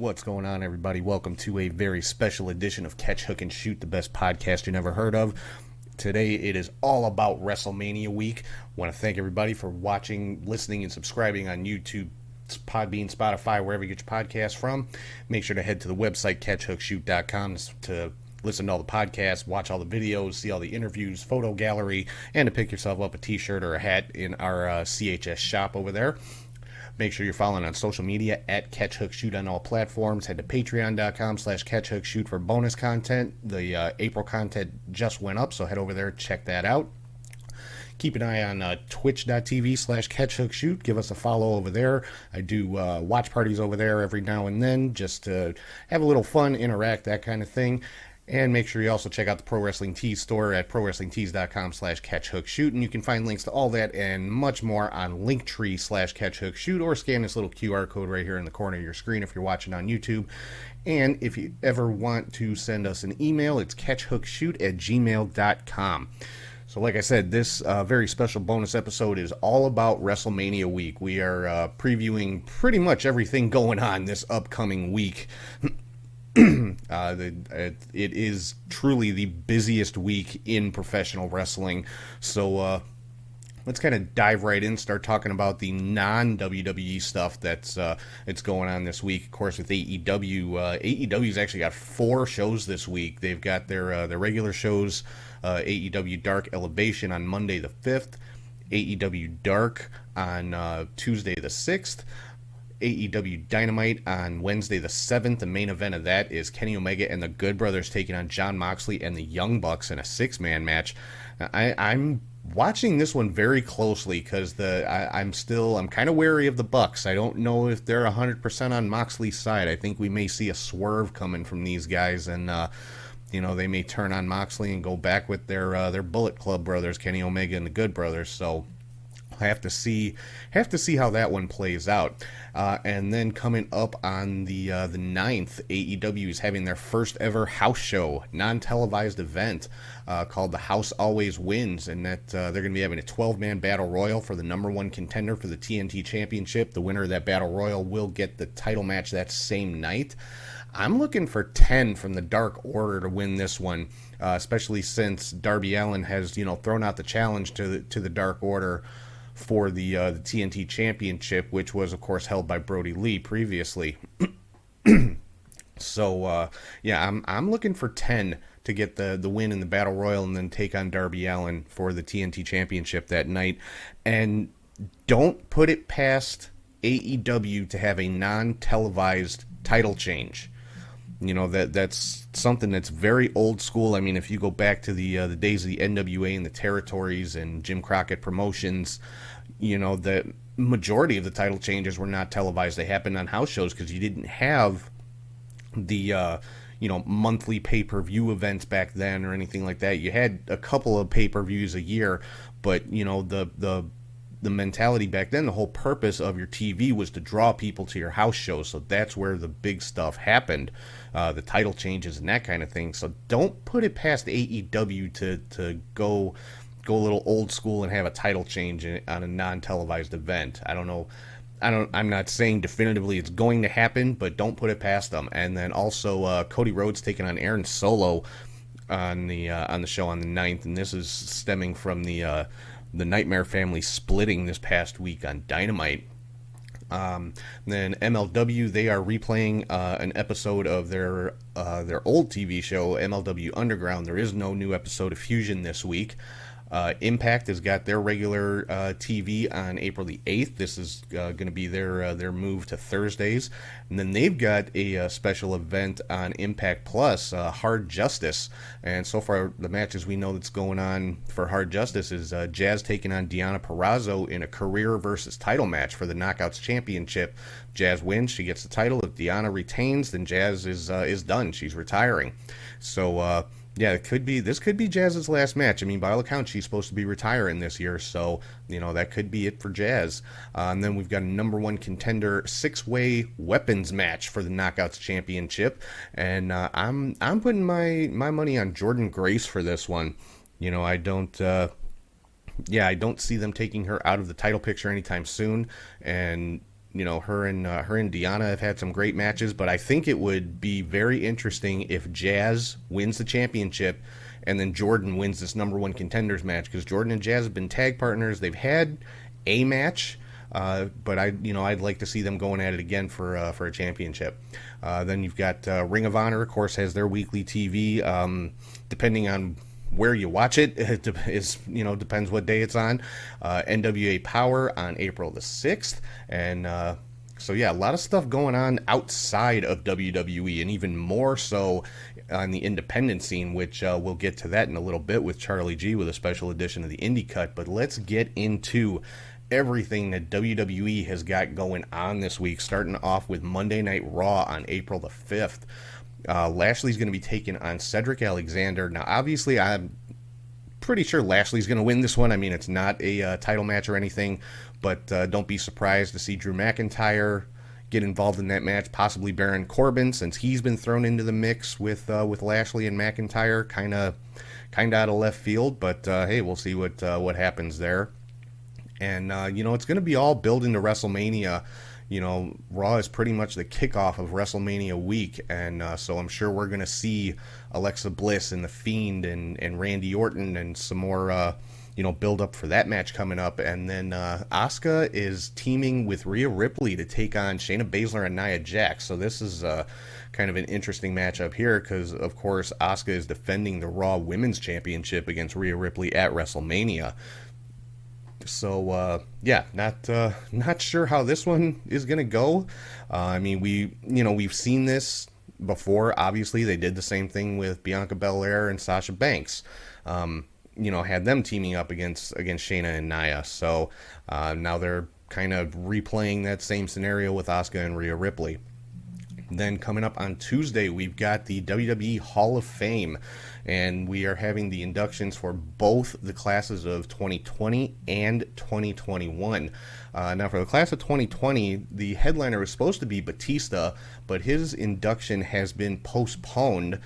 What's going on, everybody? Welcome to a very special edition of Catch, Hook, and Shoot, the best podcast you never heard of. Today, it is all about Wrestlemania week. I want to thank everybody for watching, listening, and subscribing on YouTube, Podbean, Spotify, wherever you get your podcasts from. Make sure to head to the website, catchhookshoot.com, to listen to all the podcasts, watch all the videos, see all the interviews, photo gallery, and to pick yourself up a t-shirt or a hat in our CHS shop over there. Make sure you're following on social media at CatchHookShoot on all platforms. Head to patreon.com/CatchHookShoot for bonus content. The April content just went up, so head over there, check that out. Keep an eye on twitch.tv/CatchHookShoot. Give us a follow over there. I do watch parties over there every now and then just to have a little fun, interact, that kind of thing. And make sure you also check out the Pro Wrestling Tees store at prowrestlingtees.com/catchhookshoot. And you can find links to all that and much more on linktree/catchhookshoot, or scan this little QR code right here in the corner of your screen if you're watching on YouTube. And if you ever want to send us an email, it's catchhookshoot@gmail.com. So like I said, this very special bonus episode is all about WrestleMania week. We are previewing pretty much everything going on this upcoming week. It is truly the busiest week in professional wrestling. So let's kind of dive right in, start talking about the non-WWE stuff that's it's going on this week. Of course, with AEW, AEW's actually got 4 shows this week. They've got their regular shows, AEW Dark Elevation on Monday the 5th, AEW Dark on Tuesday the 6th, AEW Dynamite on Wednesday the 7th. The main event of that is Kenny Omega and the Good Brothers taking on Jon Moxley and the Young Bucks in a 6-man match. I'm watching this one very closely because I'm kind of wary of the Bucks. I don't know if they're 100% on Moxley's side. I think we may see a swerve coming from these guys, and they may turn on Moxley and go back with their Bullet Club brothers, Kenny Omega and the Good Brothers. So I have to see how that one plays out. And then coming up on the 9th, AEW is having their first ever house show, non-televised event called The House Always Wins, and that they're going to be having a 12-man battle royal for the number 1 contender for the TNT Championship. The winner of that battle royal will get the title match that same night. I'm looking for 10 from the Dark Order to win this one, especially since Darby Allin has thrown out the challenge to the Dark Order for the TNT Championship, which was, of course, held by Brody Lee previously. So, I'm looking for 10 to get the win in the Battle Royal and then take on Darby Allin for the TNT Championship that night. And don't put it past AEW to have a non-televised title change. That's something that's very old school. I mean, if you go back to the days of the NWA and the territories and Jim Crockett Promotions, the majority of the title changes were not televised. They happened on house shows because you didn't have the monthly pay-per-view events back then or anything like that. You had a couple of pay-per-views a year, but the mentality back then, the whole purpose of your TV was to draw people to your house shows. So that's where the big stuff happened, the title changes and that kind of thing. So don't put it past AEW to go a little old school and have a title change on a non-televised event. I don't know. I'm not saying definitively it's going to happen, but don't put it past them. And then also Cody Rhodes taking on Aaron Solo on the show on the 9th, and this is stemming from the Nightmare Family splitting this past week on Dynamite. Then MLW, they are replaying an episode of their old TV show, MLW Underground. There is no new episode of Fusion this week. Impact has got their regular TV on April the 8th. This is going to be their move to Thursdays. And then they've got a special event on Impact Plus, Hard Justice. And so far, the matches we know that's going on for Hard Justice is Jazz taking on Deonna Purrazzo in a career versus title match for the Knockouts Championship. Jazz wins, she gets the title. If Deonna retains, then Jazz is done. She's retiring. So, this could be Jazz's last match. I mean, by all accounts, she's supposed to be retiring this year, so, that could be it for Jazz. And then we've got a number 1 contender 6-way weapons match for the Knockouts Championship, and I'm putting my money on Jordynne Grace for this one. I don't see them taking her out of the title picture anytime soon, and her and Deanna have had some great matches, but I think it would be very interesting if Jazz wins the championship and then Jordan wins this number one contenders match, because Jordan and Jazz have been tag partners. They've had a match, but I'd like to see them going at it again for a championship. Then you've got Ring of Honor, of course, has their weekly TV. Depending on where you watch it, depends what day it's on. NWA Powerrr on April the 6th, and so yeah, a lot of stuff going on outside of WWE, and even more so on the independent scene, which we'll get to that in a little bit with Charlie G with a special edition of the Indie Cut. But let's get into everything that WWE has got going on this week, starting off with Monday Night Raw on April the 5th. Lashley's going to be taking on Cedric Alexander. Now, obviously, I'm pretty sure Lashley's going to win this one. I mean, it's not a title match or anything, but don't be surprised to see Drew McIntyre get involved in that match, possibly Baron Corbin, since he's been thrown into the mix with Lashley and McIntyre, kind of out of left field. But hey, we'll see what happens there. And it's going to be all building to WrestleMania. Raw is pretty much the kickoff of WrestleMania week, and so I'm sure we're going to see Alexa Bliss and The Fiend and Randy Orton and some more, build up for that match coming up. And then Asuka is teaming with Rhea Ripley to take on Shayna Baszler and Nia Jax. So this is kind of an interesting matchup here because, of course, Asuka is defending the Raw Women's Championship against Rhea Ripley at WrestleMania. So not sure how this one is gonna go. I mean, we've seen this before. Obviously, they did the same thing with Bianca Belair and Sasha Banks. Had them teaming up against Shayna and Nia. So now they're kind of replaying that same scenario with Asuka and Rhea Ripley. Then coming up on Tuesday, we've got the WWE Hall of Fame, and we are having the inductions for both the classes of 2020 and 2021. Now, for the class of 2020, the headliner was supposed to be Batista, but his induction has been postponed,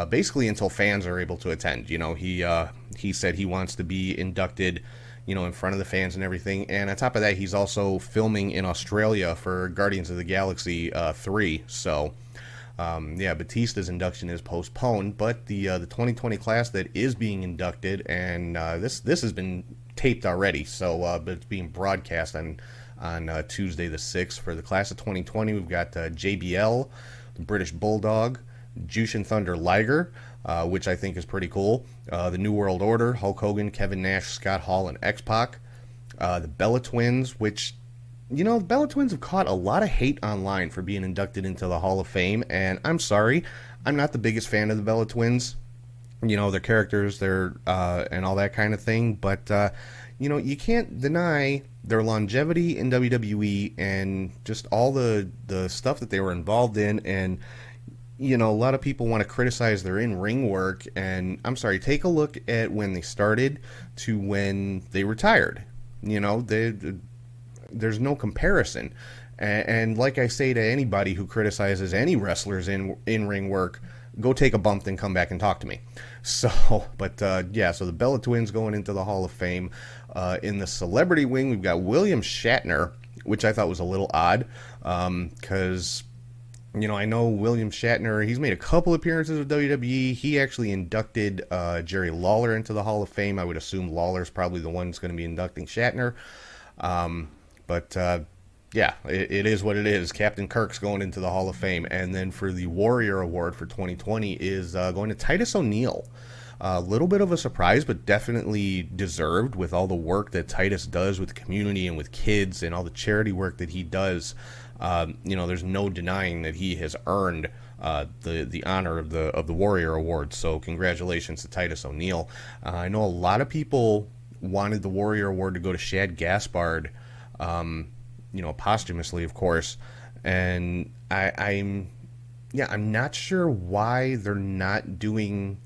basically until fans are able to attend. He said he wants to be inducted in front of the fans and everything. And on top of that, he's also filming in Australia for Guardians of the Galaxy 3. So, Batista's induction is postponed, but the 2020 class that is being inducted, and this has been taped already, so but it's being broadcast on Tuesday the 6th. For the class of 2020, we've got JBL, the British Bulldog, Jushin Thunder Liger, which I think is pretty cool. The New World Order, Hulk Hogan, Kevin Nash, Scott Hall, and X-Pac. The Bella Twins, which, the Bella Twins have caught a lot of hate online for being inducted into the Hall of Fame, and I'm sorry, I'm not the biggest fan of the Bella Twins. Their characters, their and all that kind of thing, but you can't deny their longevity in WWE and just all the stuff that they were involved in. And a lot of people want to criticize their in-ring work, and I'm sorry, take a look at when they started to when they retired. There's no comparison. And like I say to anybody who criticizes any wrestlers in-ring work, go take a bump and come back and talk to me. So, but so the Bella Twins going into the Hall of Fame. In the celebrity wing, we've got William Shatner, which I thought was a little odd, because I know William Shatner, he's made a couple appearances with WWE. He actually inducted Jerry Lawler into the Hall of Fame. I would assume Lawler's probably the one that's going to be inducting Shatner. It is what it is. Captain Kirk's going into the Hall of Fame. And then for the Warrior Award for 2020 is going to Titus O'Neil. A little bit of a surprise, but definitely deserved with all the work that Titus does with the community and with kids and all the charity work that he does. There's no denying that he has earned the honor of the Warrior Award. So congratulations to Titus O'Neil. I know a lot of people wanted the Warrior Award to go to Shad Gaspard, posthumously, of course. And I'm not sure why they're not doing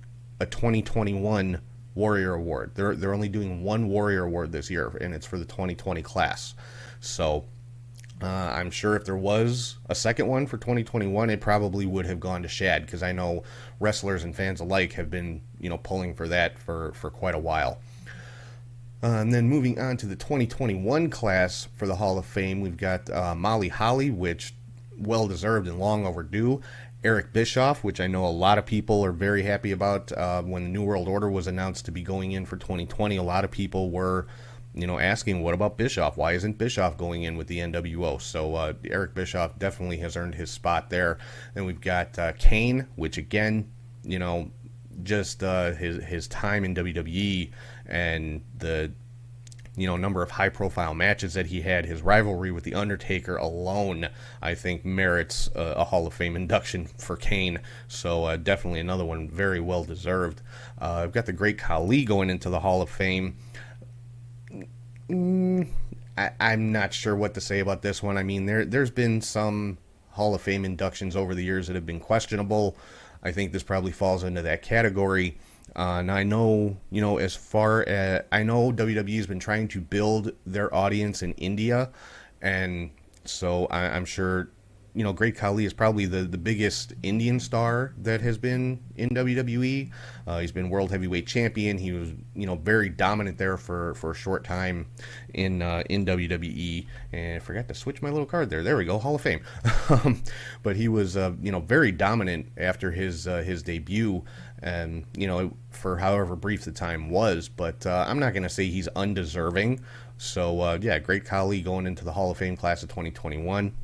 a 2021 Warrior Award. They're only doing one Warrior Award this year, and it's for the 2020 class. So I'm sure if there was a second one for 2021, it probably would have gone to Shad, because I know wrestlers and fans alike have been pulling for that for quite a while. And then moving on to the 2021 class for the Hall of Fame, we've got Molly Holly, which well deserved and long overdue. Eric Bischoff, which I know a lot of people are very happy about. When the New World Order was announced to be going in for 2020, a lot of people were, asking, what about Bischoff? Why isn't Bischoff going in with the NWO? So Eric Bischoff definitely has earned his spot there. Then we've got Kane, which again, just his time in WWE and the number of high profile matches that he had, his rivalry with the Undertaker alone, I think merits a Hall of Fame induction for Kane. So definitely another one very well deserved. I've got the Great Khali going into the Hall of Fame. I'm not sure what to say about this one. I mean, there's been some Hall of Fame inductions over the years that have been questionable. I think this probably falls into that category. And I know, as far as I know, WWE has been trying to build their audience in India, and so I'm sure, Great Khali is probably the biggest Indian star that has been in WWE. He's been World Heavyweight Champion. He was, very dominant there for a short time in WWE. And I forgot to switch my little card there. There we go, Hall of Fame. But he was, very dominant after his debut. And, for however brief the time was. But I'm not going to say he's undeserving. So, Great Khali going into the Hall of Fame class of 2021.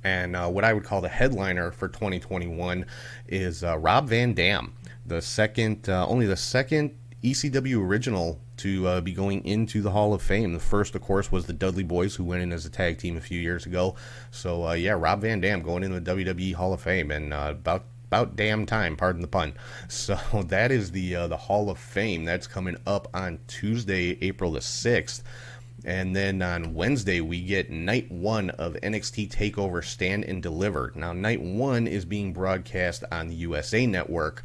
And what I would call the headliner for 2021 is Rob Van Dam, only the second ECW original to be going into the Hall of Fame. The first, of course, was the Dudley Boys, who went in as a tag team a few years ago. So, Rob Van Dam going into the WWE Hall of Fame, and about damn time, pardon the pun. So that is the Hall of Fame. That's coming up on Tuesday, April the 6th. And then on Wednesday, we get night 1 of NXT TakeOver Stand and Deliver. Now, night 1 is being broadcast on the USA Network.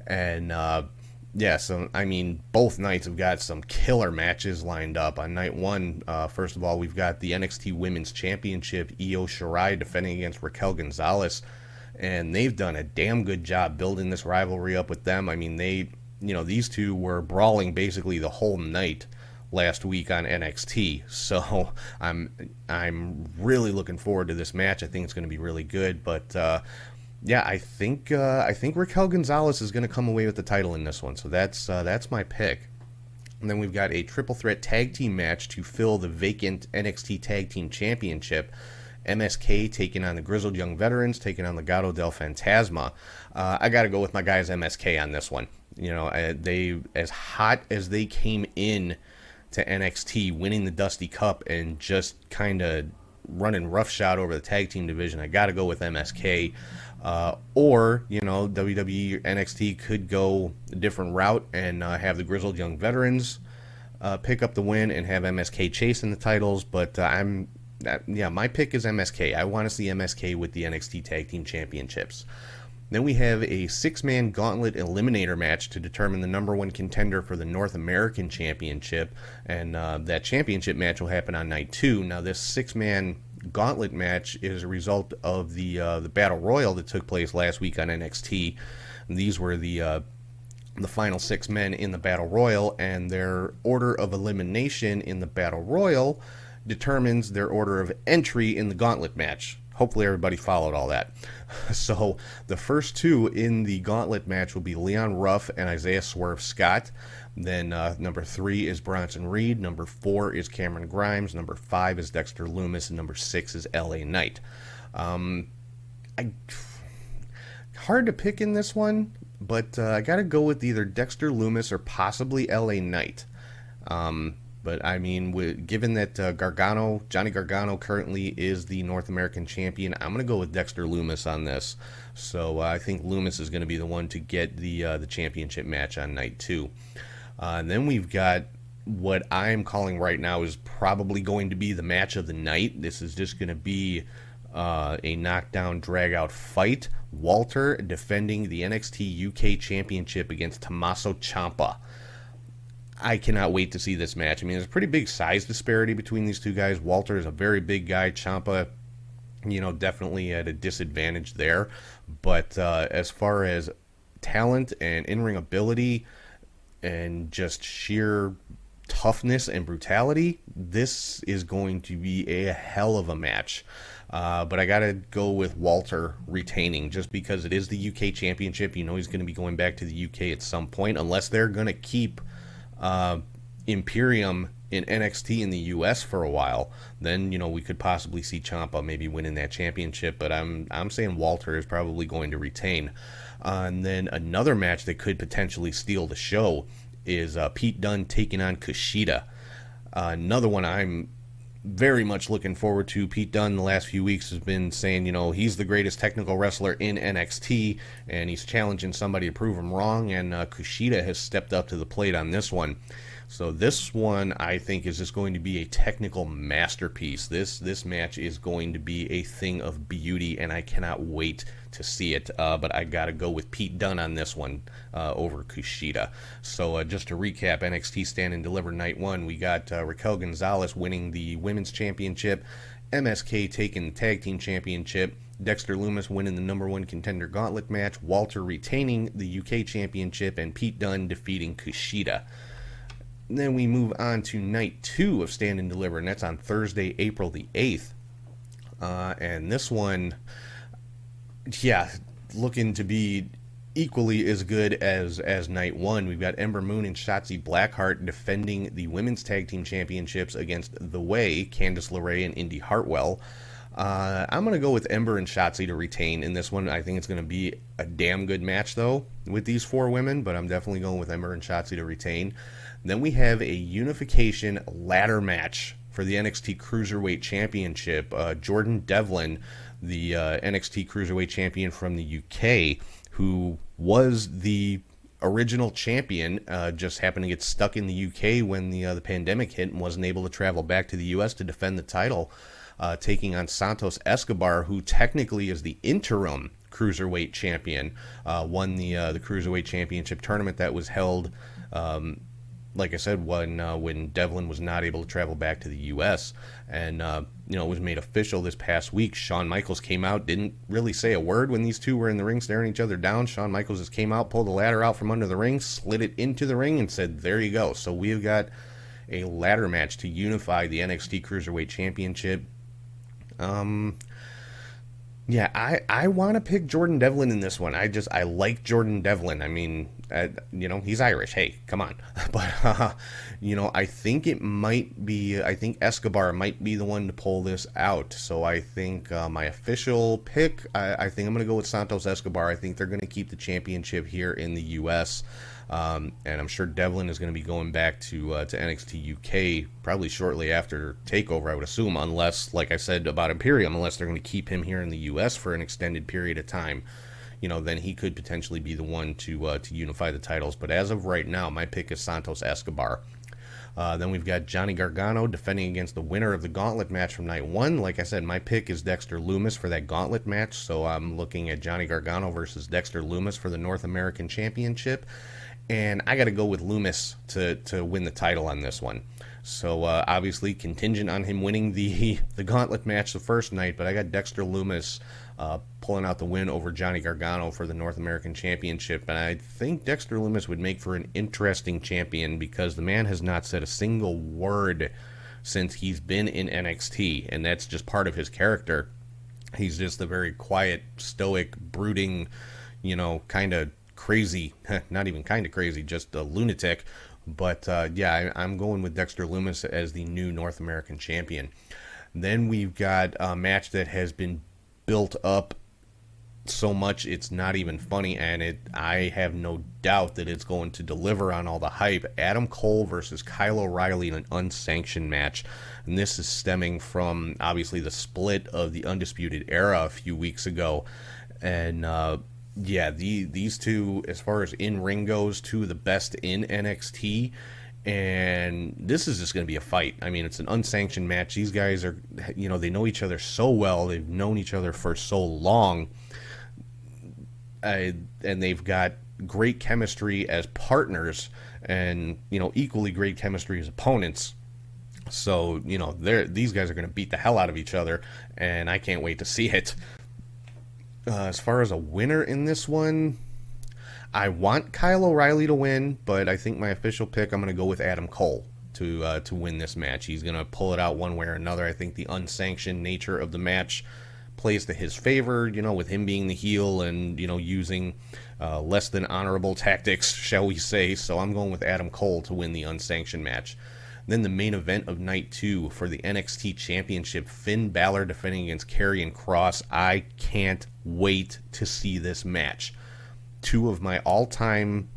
And, so, I mean, both nights have got some killer matches lined up. On night 1, first of all, we've got the NXT Women's Championship, Io Shirai defending against Raquel Gonzalez. And they've done a damn good job building this rivalry up with them. I mean, these two were brawling basically the whole night last week on NXT. So I'm really looking forward to this match. I think it's going to be really good. But I think Raquel Gonzalez is going to come away with the title in this one. So that's my pick. And then we've got a triple threat tag team match to fill the vacant NXT Tag Team Championship. MSK taking on the Grizzled Young Veterans, taking on Legado del Fantasma. I got to go with my guys MSK on this one. They, as hot as they came in to NXT, winning the Dusty Cup and just kind of running roughshod over the tag team division, I got to go with MSK. Or, WWE or NXT could go a different route and have the Grizzled Young Veterans pick up the win and have MSK chasing the titles. But my pick is MSK. I want to see MSK with the NXT Tag Team Championships. Then we have a 6-man gauntlet eliminator match to determine the number 1 contender for the North American Championship, and that championship match will happen on night 2. Now, this 6-man gauntlet match is a result of the Battle Royal that took place last week on NXT. And these were the final 6 men in the Battle Royal, and their order of elimination in the Battle Royal determines their order of entry in the gauntlet match. Hopefully everybody followed all that. So the first 2 in the gauntlet match will be Leon Ruff and Isaiah Swerve Scott. Then number 3 is Bronson Reed. Number 4 is Cameron Grimes. Number 5 is Dexter Lumis. And number 6 is LA Knight. Hard to pick in this one, but I got to go with either Dexter Lumis or possibly LA Knight. But, I mean, given that Johnny Gargano currently is the North American champion, I'm going to go with Dexter Lumis on this. So I think Lumis is going to be the one to get the championship match on night 2. And then we've got what I'm calling right now is probably going to be the match of the night. This is just going to be a knockdown, drag-out fight. Walter defending the NXT UK Championship against Tommaso Ciampa. I cannot wait to see this match. I mean, there's a pretty big size disparity between these two guys. Walter is a very big guy. Ciampa, definitely at a disadvantage there. But as far as talent and in-ring ability and just sheer toughness and brutality, this is going to be a hell of a match. But I got to go with Walter retaining just because it is the UK Championship. You know he's going to be going back to the UK at some point, unless they're going to keep Imperium in NXT in the US for a while. Then, you know, we could possibly see Ciampa maybe winning that championship. But I'm saying Walter is probably going to retain. And then another match that could potentially steal the show is Pete Dunne taking on Kushida. Another one I'm very much looking forward to. Pete Dunne the last few weeks has been saying, you know, he's the greatest technical wrestler in NXT, and he's challenging somebody to prove him wrong, and Kushida has stepped up to the plate on this one. So this one, I think, is just going to be a technical masterpiece. This match is going to be a thing of beauty, and I cannot wait to see it. But I got to go with Pete Dunne on this one over Kushida. So just to recap, NXT Stand and Deliver Night 1, we got Raquel Gonzalez winning the Women's Championship, MSK taking the Tag Team Championship, Dexter Lumis winning the number 1 contender gauntlet match, Walter retaining the UK Championship, and Pete Dunne defeating Kushida. And then we move on to night 2 of Stand and Deliver, and that's on Thursday, April the 8th. And this one, yeah, looking to be equally as good as night 1. We've got Ember Moon and Shotzi Blackheart defending the Women's Tag Team Championships against The Way, Candice LeRae and Indy Hartwell. I'm going to go with Ember and Shotzi to retain in this one. I think it's going to be a damn good match, though, with these 4 women, but I'm definitely going with Ember and Shotzi to retain. Then we have a unification ladder match for the NXT Cruiserweight Championship. Jordan Devlin, the NXT Cruiserweight Champion from the UK, who was the original champion, just happened to get stuck in the UK when the pandemic hit and wasn't able to travel back to the US to defend the title, taking on Santos Escobar, who technically is the interim Cruiserweight Champion, won the Cruiserweight Championship tournament that was held, like I said, when Devlin was not able to travel back to the U.S. And, it was made official this past week. Shawn Michaels came out, didn't really say a word when these two were in the ring staring each other down. Shawn Michaels just came out, pulled the ladder out from under the ring, slid it into the ring, and said, there you go. So we've got a ladder match to unify the NXT Cruiserweight Championship. Yeah, I want to pick Jordan Devlin in this one. I like Jordan Devlin. I mean, he's Irish. Hey, come on. But, I think I think Escobar might be the one to pull this out. So I think my official pick, I think I'm going to go with Santos Escobar. I think they're going to keep the championship here in the U.S., and I'm sure Devlin is going to be going back to NXT UK probably shortly after TakeOver, I would assume, unless, like I said about Imperium, unless they're going to keep him here in the US for an extended period of time. Then he could potentially be the one to unify the titles. But as of right now, my pick is Santos Escobar. Then we've got Johnny Gargano defending against the winner of the gauntlet match from night 1. Like I said, my pick is Dexter Lumis for that gauntlet match. So I'm looking at Johnny Gargano versus Dexter Lumis for the North American Championship. And I got to go with Lumis to win the title on this one. So obviously contingent on him winning the gauntlet match the first night, but I got Dexter Lumis pulling out the win over Johnny Gargano for the North American Championship. And I think Dexter Lumis would make for an interesting champion because the man has not said a single word since he's been in NXT, and that's just part of his character. He's just a very quiet, stoic, brooding, kind of crazy, not even kind of crazy, just a lunatic. But I'm going with Dexter Lumis as the new North American champion. Then we've got a match that has been built up so much it's not even funny, and I have no doubt that it's going to deliver on all the hype. Adam Cole versus Kyle O'Reilly in an unsanctioned match, and this is stemming from obviously the split of the Undisputed Era a few weeks ago. And these two, as far as in-ring goes, two of the best in NXT, and this is just going to be a fight. I mean, it's an unsanctioned match. These guys are, they know each other so well. They've known each other for so long, and they've got great chemistry as partners and, equally great chemistry as opponents. So, these guys are going to beat the hell out of each other, and I can't wait to see it. As far as a winner in this one, I want Kyle O'Reilly to win, but I think my official pick, I'm going to go with Adam Cole to win this match. He's going to pull it out one way or another. I think the unsanctioned nature of the match plays to his favor, with him being the heel and, using less than honorable tactics, shall we say. So I'm going with Adam Cole to win the unsanctioned match. Then the main event of night 2 for the NXT Championship, Finn Balor defending against Karrion Kross. I can't wait to see this match. Two of my all-time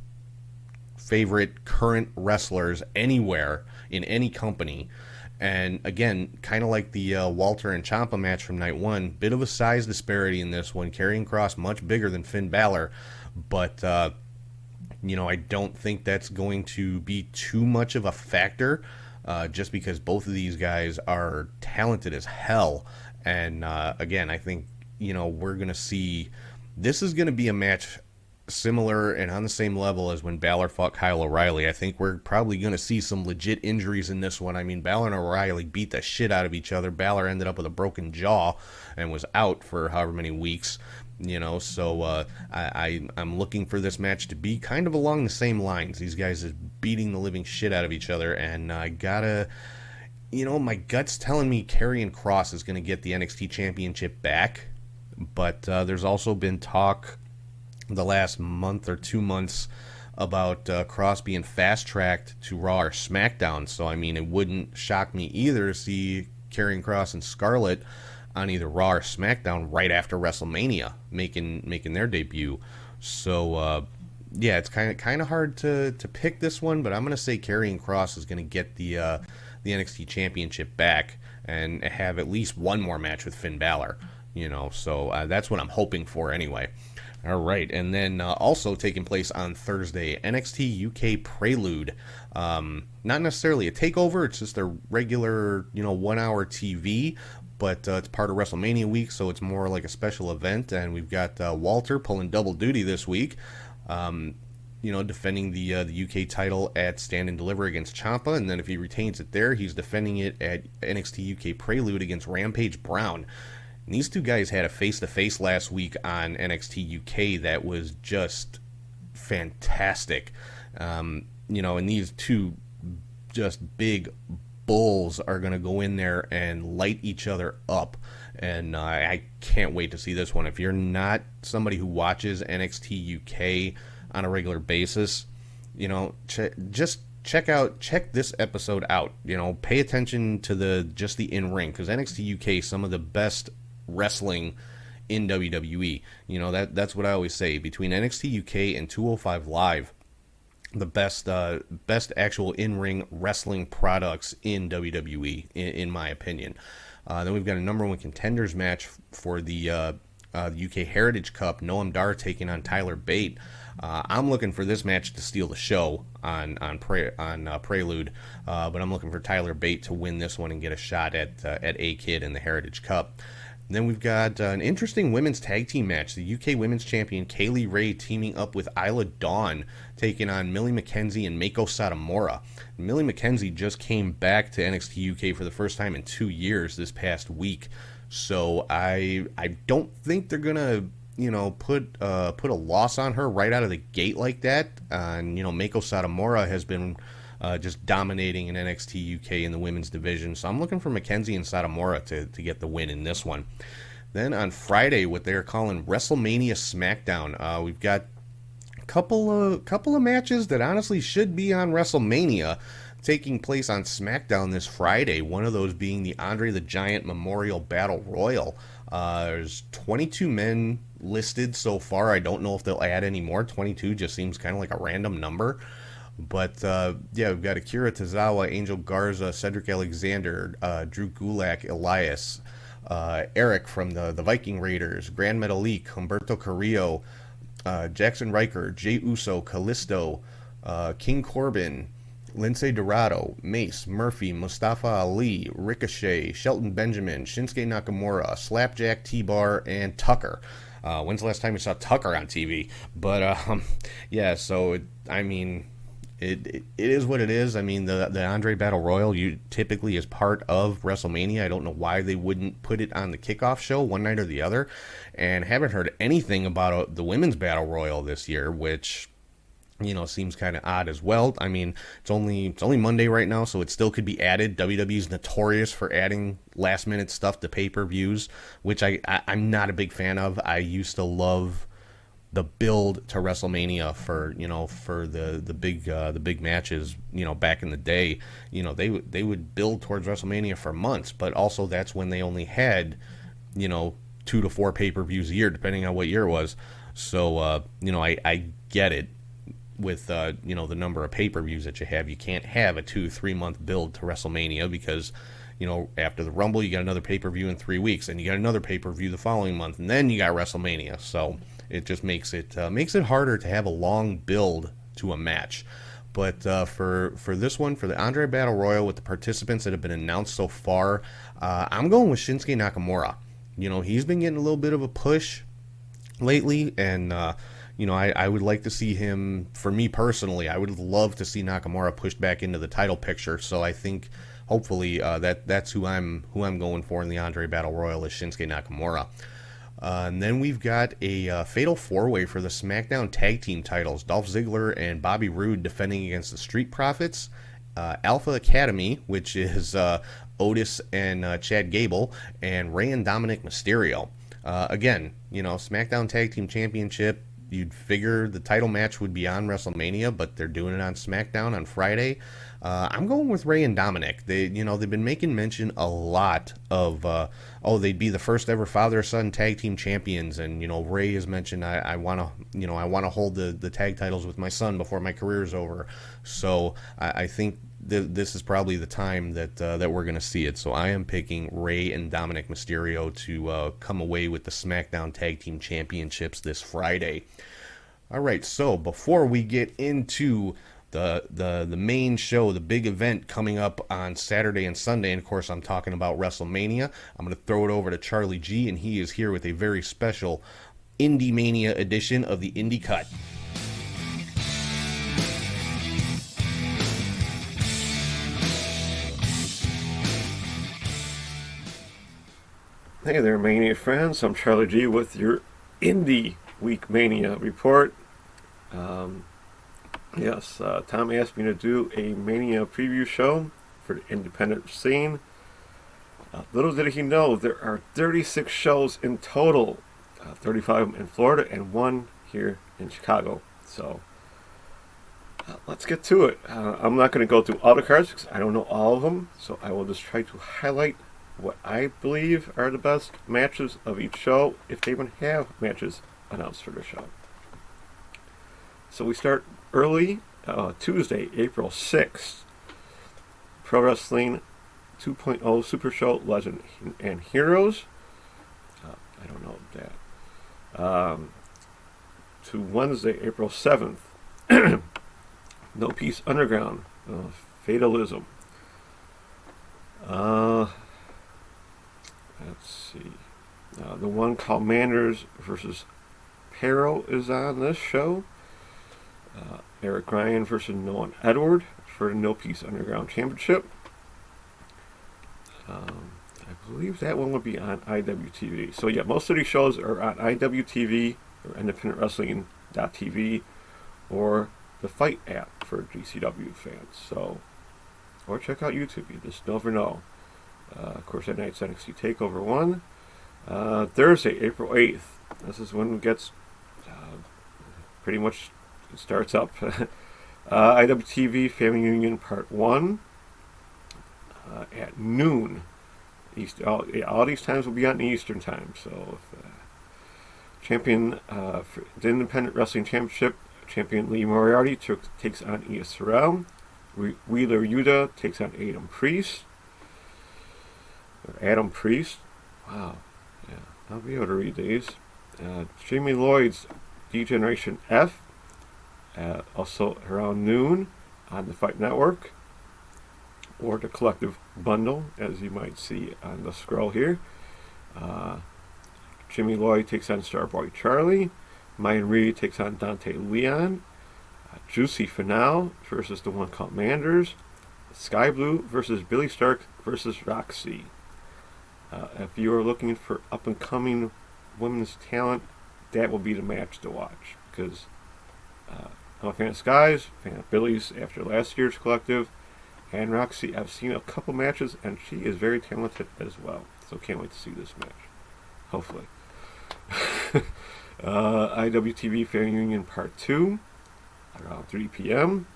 favorite current wrestlers anywhere in any company. And again, kind of like the Walter and Ciampa match from night 1, bit of a size disparity in this one. Karrion Kross much bigger than Finn Balor, but I don't think that's going to be too much of a factor, just because both of these guys are talented as hell. And again, I think we're going to see, this is going to be a match similar and on the same level as when Balor fought Kyle O'Reilly. I think we're probably going to see some legit injuries in this one. I mean, Balor and O'Reilly beat the shit out of each other. Balor ended up with a broken jaw and was out for however many weeks. So I'm looking for this match to be kind of along the same lines. These guys are beating the living shit out of each other, and I gotta, my gut's telling me Karrion Kross is going to get the NXT Championship back, but there's also been talk the last month or 2 months about Kross being fast-tracked to Raw or Smackdown. So, I mean, it wouldn't shock me either to see Karrion Kross and Scarlett on either Raw or SmackDown right after WrestleMania, making their debut. So, yeah, it's kind of hard to pick this one, but I'm going to say Karrion Kross is going to get the NXT Championship back and have at least one more match with Finn Balor. So that's what I'm hoping for anyway. All right, and then also taking place on Thursday, NXT UK Prelude. Not necessarily a takeover, it's just a regular, 1 hour TV, but it's part of WrestleMania week, so it's more like a special event. And we've got Walter pulling double duty this week, defending the UK title at Stand and Deliver against Ciampa, and then if he retains it there, he's defending it at NXT UK Prelude against Rampage Brown. And these two guys had a face-to-face last week on NXT UK that was just fantastic. And these two just big bulls are going to go in there and light each other up. And I can't wait to see this one. If you're not somebody who watches NXT UK on a regular basis, just check this episode out. Pay attention to the in-ring, because NXT UK, some of the best wrestling in WWE. That's what I always say. Between NXT UK and 205 Live, the best actual in-ring wrestling products in WWE, in my opinion. Then we've got a number 1 contenders match for the UK Heritage Cup. Noam Dar taking on Tyler Bate. I'm looking for this match to steal the show on Prelude, but I'm looking for Tyler Bate to win this one and get a shot at A-Kid in the Heritage Cup. Then we've got an interesting women's tag team match. The UK Women's Champion Kaylee Ray teaming up with Isla Dawn, taking on Millie McKenzie and Meiko Satomura. Millie McKenzie just came back to NXT UK for the first time in 2 years this past week. So I don't think they're gonna put a loss on her right out of the gate like that. And Meiko Satomura has been just dominating in NXT UK in the women's division. So I'm looking for McKenzie and Satomura to get the win in this one. Then on Friday, what they're calling WrestleMania Smackdown, we've got a couple of matches that honestly should be on WrestleMania taking place on Smackdown this Friday. One of those being the Andre the Giant Memorial Battle Royal. There's 22 men listed so far. I don't know if they'll add any more. 22 just seems kind of like a random number. But, we've got Akira Tozawa, Angel Garza, Cedric Alexander, Drew Gulak, Elias, Eric from the Viking Raiders, Grand Metalik, Humberto Carrillo, Jackson Riker, Jey Uso, Kalisto, King Corbin, Lindsay Dorado, Mace, Murphy, Mustafa Ali, Ricochet, Shelton Benjamin, Shinsuke Nakamura, Slapjack, T-Bar, and Tucker. When's the last time you saw Tucker on TV? But, It is what it is. I mean, the Andre Battle Royal typically is part of WrestleMania. I don't know why they wouldn't put it on the kickoff show one night or the other. And haven't heard anything about the Women's Battle Royal this year, which seems kind of odd as well. I mean, it's only Monday right now, so it still could be added. WWE's notorious for adding last minute stuff to pay-per-views, which I'm not a big fan of. I used to love the build to WrestleMania for the big matches, back in the day. They would build towards WrestleMania for months, but also that's when they only had 2 to 4 pay-per-views a year, depending on what year it was. So I get it with the number of pay-per-views that you have. You can't have a 2-3 month build to WrestleMania because after the Rumble you got another pay-per-view in 3 weeks, and you got another pay-per-view the following month, and then you got WrestleMania. So it just makes it harder to have a long build to a match. But for this one, for the Andre Battle Royal, with the participants that have been announced so far, I'm going with Shinsuke Nakamura. He's been getting a little bit of a push lately, and I would like to see him. For me personally, I would love to see Nakamura pushed back into the title picture. So I think hopefully that's who I'm going for in the Andre Battle Royal, is Shinsuke Nakamura. And then we've got a fatal 4-way for the Smackdown tag team titles. Dolph Ziggler and Bobby Roode defending against the Street Profits. Alpha Academy, which is Otis and Chad Gable, and Rey and Dominic Mysterio. Again, SmackDown Tag Team Championship, you'd figure the title match would be on WrestleMania, but they're doing it on SmackDown on Friday. I'm going with Rey and Dominic. They've been making mention a lot of, they'd be the first ever father-son tag team champions, and Rey has mentioned I want to hold the tag titles with my son before my career is over. So I think this is probably the time that we're going to see it. So I am picking Rey and Dominic Mysterio to come away with the SmackDown Tag Team Championships this Friday. All right, so before we get into the main show, the big event coming up on Saturday and Sunday, and of course I'm talking about WrestleMania, I'm going to throw it over to Charlie G, and he is here with a very special Indie Mania edition of the Indie Cut. Hey there, Mania friends. I'm Charlie G with your Indie Week Mania report. Tom asked me to do a Mania preview show for the independent scene. Little did he know, there are 36 shows in total, 35 in Florida and 1 here in Chicago. So let's get to it. I'm not going to go through all the cards because I don't know all of them, so I will just try to highlight what I believe are the best matches of each show, if they even have matches announced for the show. So we start early, Tuesday, April 6th. Pro Wrestling 2.0 Super Show Legend and Heroes. I don't know that. To Wednesday, April 7th. No Peace Underground. Fatalism. Let's see. The one called Manders versus Perro is on this show. Eric Ryan versus Nolan Edward for the No Peace Underground Championship. I believe that one would be on IWTV. So yeah, most of these shows are on IWTV or IndependentWrestling.tv or the Fight app for GCW fans. So, or check out YouTube. You just never know. Of course, that night's NXT TakeOver 1. Thursday, April 8th. This is when it gets pretty much starts up. IWTV Family Union Part 1 at noon. All these times will be on Eastern Time. So, if champion for the Independent Wrestling Championship, champion Lee Moriarty takes on Io Sorel. Wheeler Yuta takes on Adam Priest. Wow. Yeah, I'll be able to read these. Jamie Lloyd's D-Generation F, also around noon on the Fight Network, or the Collective Bundle, as you might see on the scroll here. Jimmy Lloyd takes on Starboy Charlie. Mayan Reed takes on Dante Leon. Juicy Finale versus the one called Manders. Sky Blue versus Billy Stark versus Roxy. If you are looking for up-and-coming women's talent, that will be the match to watch, because I'm a fan of Sky's, fan of Billy's after last year's collective, and Roxy. I've seen a couple matches, and she is very talented as well. So can't wait to see this match. Hopefully. IWTV Fan Union Part 2, around 3 p.m.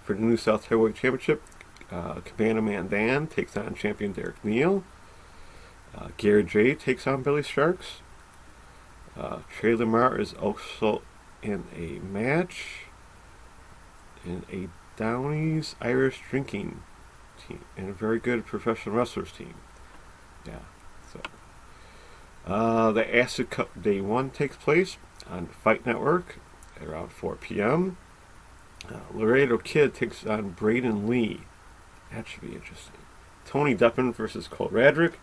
For the New South Heavyweight Championship, Cabana Man Dan takes on champion Derek Neal. Garrett J takes on Billy Starks. Trey Lamar is also in a match in a Downey's Irish drinking team and a very good professional wrestlers team. Yeah. So the Acid Cup Day 1 takes place on Fight Network at around 4 p.m. Laredo Kid takes on Braden Lee. That should be interesting. Tony Deppen versus Cole Radrick.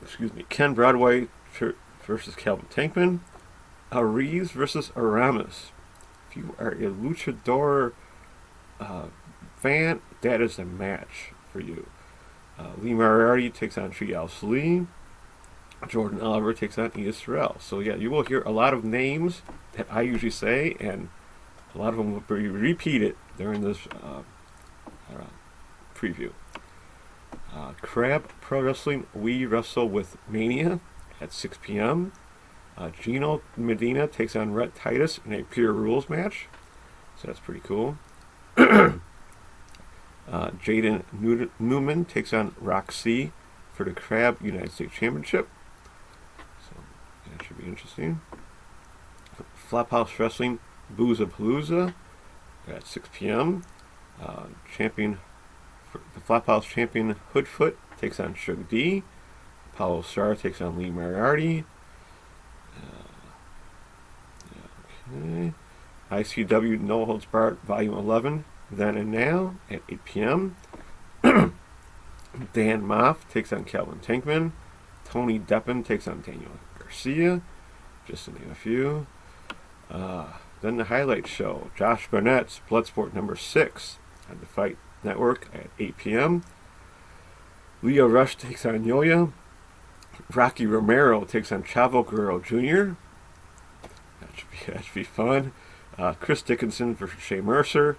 Excuse me. Ken Broadway versus Calvin Tankman. Reeves versus Aramis. If you are a luchador fan, that is a match for you. Lee Moriarty takes on Trios Lee. Jordan Oliver takes on Edith Sorrell. So yeah, you will hear a lot of names that I usually say, and a lot of them will be repeated during this preview. Crab Pro Wrestling, We Wrestle with Mania at 6 p.m. Gino Medina takes on Rhett Titus in a Pure Rules match. So that's pretty cool. Jaden Newman takes on Roxy for the Crab United States Championship. So that should be interesting. Flophouse Wrestling, Boozapalooza at 6 p.m. The Flophouse champion Hoodfoot takes on Shug D. Apollo Star takes on Lee Moriarty. Okay. ICW No Holds Barred Volume 11, Then and Now at 8 p.m. Dan Moff takes on Calvin Tankman. Tony Deppen takes on Daniel Garcia. Just to name a few. Then the highlight show, Josh Barnett's Bloodsport number 6 on the Fight Network at 8 p.m. Leo Rush takes on Yoya. Rocky Romero takes on Chavo Guerrero Jr. That should be fun. Chris Dickinson versus Shea Mercer.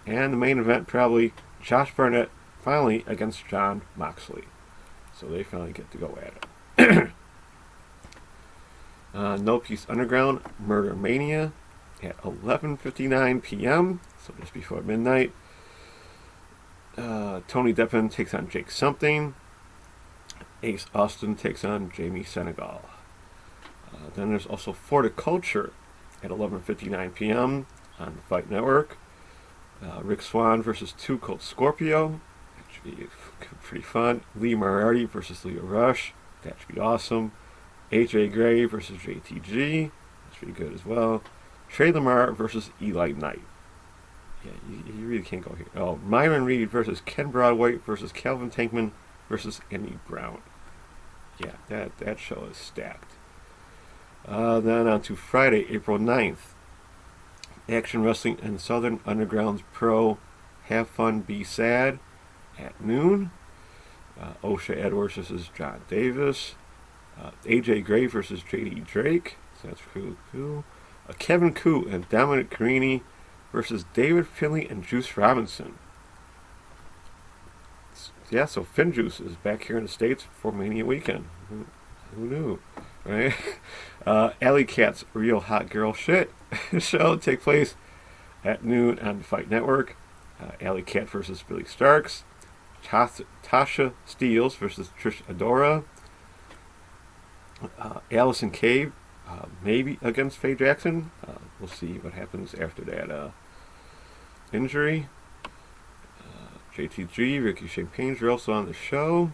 And the main event, probably Josh Barnett finally against John Moxley. So they finally get to go at it. No Peace Underground, Murder Mania at 11:59 p.m. So just before midnight. Tony Deppen takes on Jake Something. Ace Austin takes on Jamie Senegal. Then there's also Forticulture at 11:59 p.m. on the Fight Network. Rick Swan versus Two Cold Scorpio. That should be pretty fun. Lee Moriarty versus Leo Rush. That should be awesome. AJ Gray versus JTG. That's pretty good as well. Trey Lamar versus Eli Knight. Yeah, you really can't go here. Oh, Myron Reed versus Ken Broadway versus Calvin Tankman versus Andy Brown. Yeah, that show is stacked. Then on to Friday, April 9th. Action Wrestling and Southern Underground's Pro Have Fun Be Sad at noon. O'Shea Edwards versus John Davis. AJ Gray versus JD Drake. So that's cool. Kevin Koo and Dominic Carini versus David Finley and Juice Robinson. Yeah, so Finjuice is back here in the States for Mania weekend. Who knew, right? Alley Cat's Real Hot Girl Shit show take place at noon on the Fight Network. Alley Cat versus Billy Starks. Tasha Steeles versus Trish Adora. Allison Cave, maybe against Faye Jackson. We'll see what happens after that injury. JTG, Ricky Champagnes are also on the show.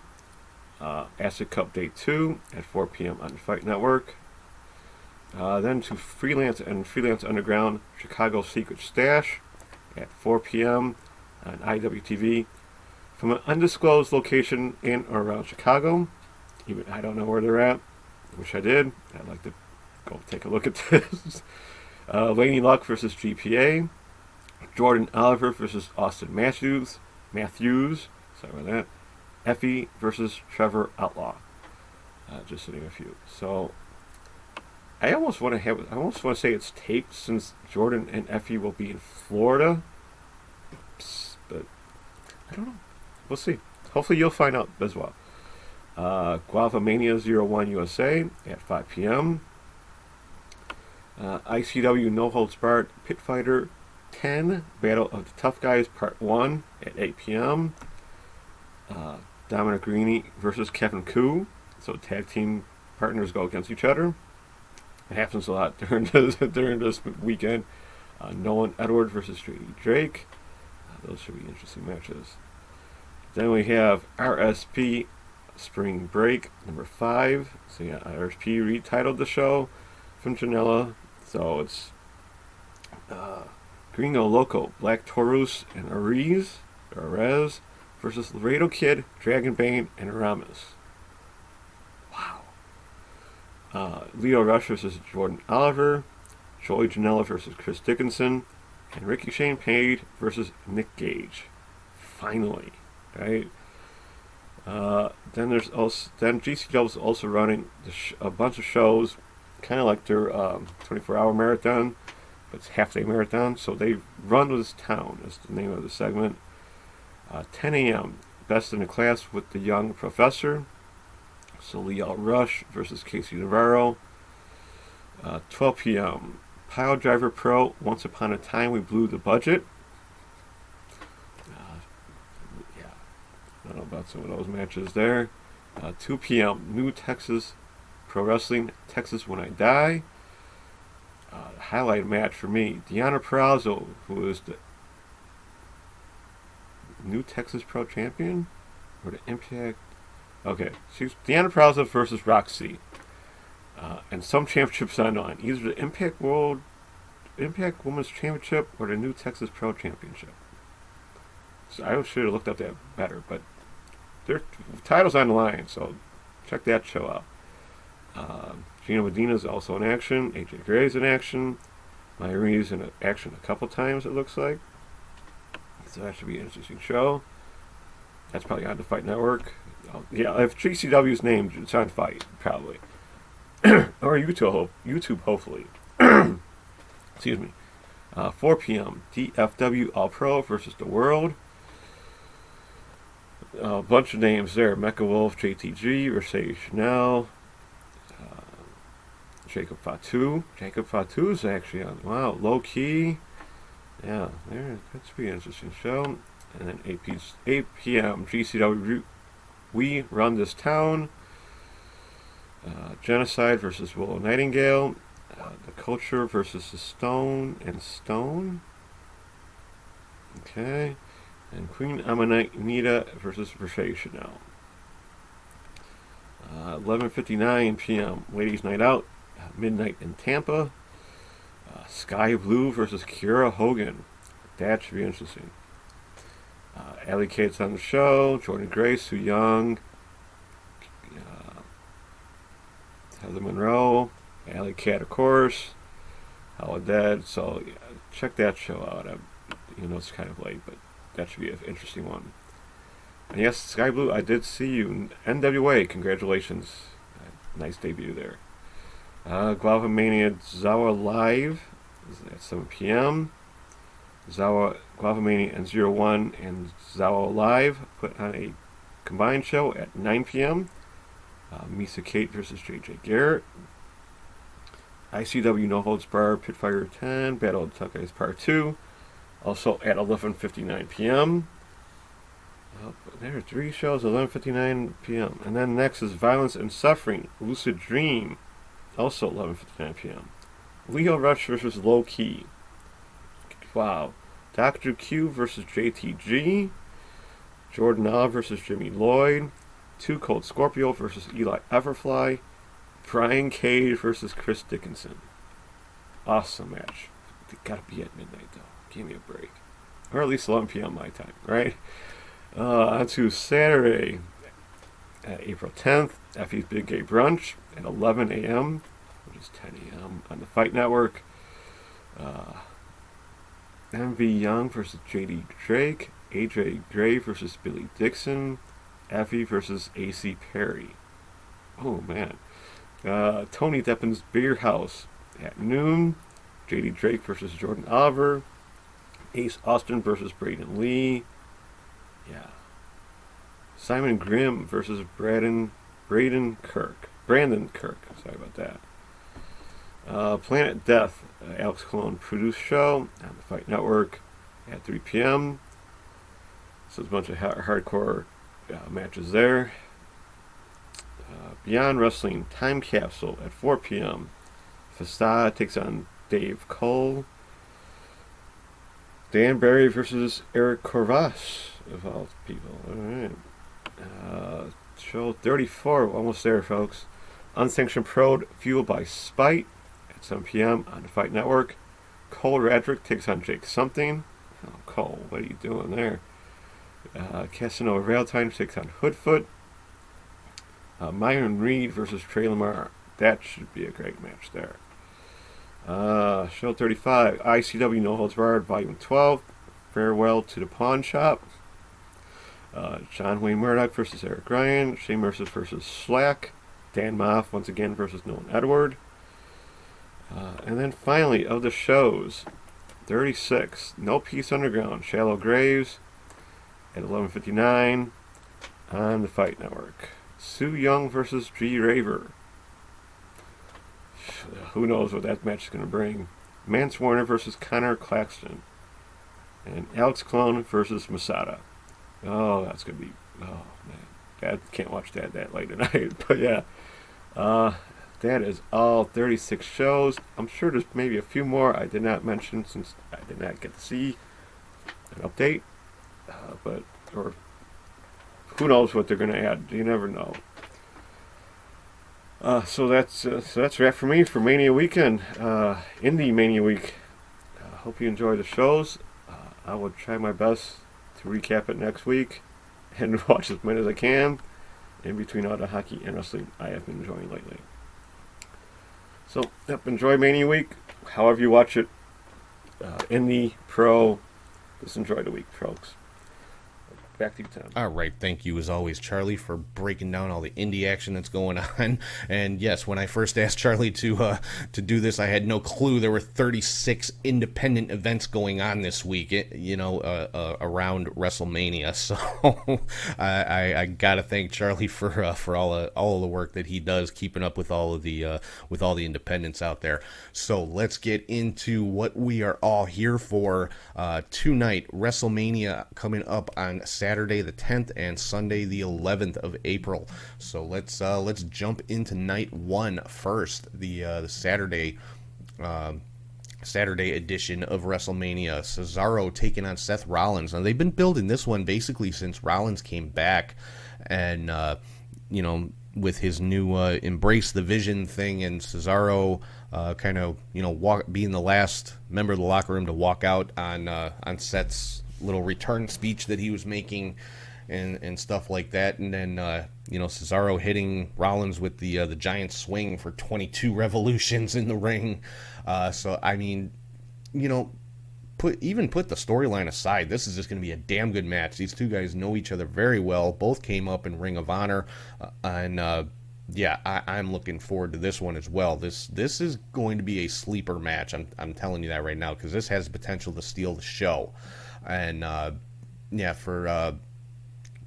Acid Cup Day 2 at 4 p.m. on the Fight Network. Then to Freelance and Freelance Underground, Chicago Secret Stash at 4 p.m. on IWTV. From an undisclosed location in or around Chicago. Even I don't know where they're at. Wish I did. I'd like to go take a look at this. Laney Luck versus GPA. Jordan Oliver versus Austin Matthews. Sorry about that. Effie versus Trevor Outlaw. Just to name a few. So, I almost want to say it's taped since Jordan and Effie will be in Florida. But I don't know. We'll see. Hopefully you'll find out as well. Guavamania 01 USA at 5 p.m. ICW No Holds Barred Pit Fighter 10 Battle of the Tough Guys Part 1 at 8 p.m. Dominic Rini versus Kevin Koo. So tag team partners go against each other. It happens a lot during this weekend. Nolan Edwards versus JD Drake. Those should be interesting matches. Then we have RSP Spring Break number 5. So yeah, RSP retitled the show from Janela. So it's Gringo Loco, Black Taurus, and Arez versus Laredo Kid, Dragon Bane, and Aramis. Wow. Leo Rush versus Jordan Oliver, Joey Janela versus Chris Dickinson, and Ricky Shane Page versus Nick Gage. Finally, right? Then GCW is also running a bunch of shows, kind of like their 24-hour marathon, but it's half-day marathon. So they run this town is the name of the segment. 10 a.m. Best in the Class with the Young Professor. So Leo Rush versus Casey Navarro. 12 p.m. Pile Driver Pro. Once Upon a Time We Blew the Budget. Yeah, I don't know about some of those matches there. 2 p.m. New Texas Pro Wrestling, Texas When I Die. The highlight match for me, Deanna Purrazzo, who is the New Texas Pro Champion, or the Impact. Okay, she's Deanna Purrazzo versus Roxy, and some championships on either the Impact Women's Championship or the New Texas Pro Championship. So I should have looked up that better, but their titles on the line, so check that show out. Gina Medina is also in action. AJ Gray's in action. Myrie's in action a couple times, it looks like. So that should be an interesting show. That's probably on the Fight Network. Yeah, if GCW's named, it's on Fight, probably. Or YouTube, hopefully. Excuse me. 4 p.m. DFW All Pro versus The World. A bunch of names there. Mecha Wolf, JTG, Mercedes Chanel, Jacob Fatu. Jacob Fatu is actually on. Wow, low key. Yeah, that should be an interesting show. And then 8 p.m. GCW We Run This Town. Genocide versus Willow Nightingale. The Culture versus the Stone and Stone. Okay. And Queen Amanita versus Mercedes Chanel. 11:59 p.m. Ladies Night Out. Midnight in Tampa. Sky Blue versus Kiera Hogan. That should be interesting. Allie Kate's on the show. Jordan Grace, Sue Young, Heather Monroe, Allie Kat, of course. Howard Dead. So yeah, check that show out. It's kind of late, but that should be an interesting one. And yes, Sky Blue, I did see you. NWA, congratulations. Nice debut there. Guavamania Zawa Live at 7 p.m. Guavamania and 01 and Zawa Live put on a combined show at 9 p.m. Misa Kate versus JJ Garrett. ICW No Holds Barred Pit Fighter 10 Battle of the Tough Guys Part 2 also at 11:59 p.m. There are 3 shows at 11:59 p.m. And then next is Violence and Suffering Lucid Dream, also 11:59 p.m. Leo Rush versus Low Key. Wow. Dr. Q versus JTG. Jordan Oliver versus Jimmy Lloyd. 2 Cold Scorpio versus Eli Everfly. Brian Cage versus Chris Dickinson. Awesome match. They gotta be at midnight though. Give me a break. Or at least 11 p.m. my time, right? On to Saturday, April 10th, Effie's Big Gay Brunch at 11 a.m., which is 10 a.m. on the Fight Network. MV Young versus JD Drake. AJ Gray versus Billy Dixon. Effie versus AC Perry. Oh, man. Tony Deppin's Beer House at noon. JD Drake versus Jordan Oliver. Ace Austin versus Braden Lee. Yeah. Simon Grimm versus Braden Kirk. Brandon Kirk. Sorry about that. Planet Death, Alex Colon produced show on the Fight Network at 3 p.m. So there's a bunch of hardcore matches there. Beyond Wrestling Time Capsule at 4 p.m. Facade takes on Dave Cole. Dan Barry versus Eric Corvas, of all people. All right. Show 34, almost there, folks. Unsanctioned Pro Fueled by Spite at 7 p.m. on the Fight Network. Cole Radrick takes on Jake Something. Oh, Cole, what are you doing there? Casanova Valentine takes on Hoodfoot. Myron Reed versus Trey Lamar. That should be a great match there. Show 35, ICW No Holds Barred, Volume 12. Farewell to the Pawn Shop. John Wayne Murdoch versus Eric Ryan. Shane Mercer versus Slack. Dan Moff once again versus Nolan Edward. And then finally, of the shows, 36, No Peace Underground, Shallow Graves at 11:59 on the Fight Network. Sue Young versus G Raver. Who knows what that match is going to bring. Mance Warner versus Connor Claxton. And Alex Clone versus Masada. Oh, that's going to be... Oh, man. I can't watch that late at night. But yeah. That is all 36 shows. I'm sure there's maybe a few more I did not mention since I did not get to see an update. Or who knows what they're going to add. You never know. So that's a wrap for me for Mania Weekend, Indie Mania Week. Hope you enjoy the shows. I will try my best to recap it next week and watch as many as I can in between all the hockey and wrestling I have been enjoying lately. So, enjoy Mania Week, however you watch it. Indie, pro, just enjoy the week, folks. Back to you, Tom. All right, thank you as always, Charlie, for breaking down all the indie action that's going on. And yes, when I first asked Charlie to do this, I had no clue there were 36 independent events going on this week. Around WrestleMania. So I gotta thank Charlie for all of the work that he does, keeping up with all the independents out there. So let's get into what we are all here for tonight. WrestleMania coming up on Saturday the 10th and Sunday the 11th of April. So let's jump into night one first. The Saturday edition of WrestleMania. Cesaro taking on Seth Rollins. Now they've been building this one basically since Rollins came back, and with his new Embrace the Vision thing, and Cesaro being the last member of the locker room to walk out on Seth's little return speech that he was making and stuff like that. And then Cesaro hitting Rollins with the giant swing for 22 revolutions in the ring. So I mean, put the storyline aside, this is just going to be a damn good match. These two guys know each other very well. Both came up in Ring of Honor, I'm looking forward to this one as well. This is going to be a sleeper match. I'm telling you that right now, because this has the potential to steal the show. And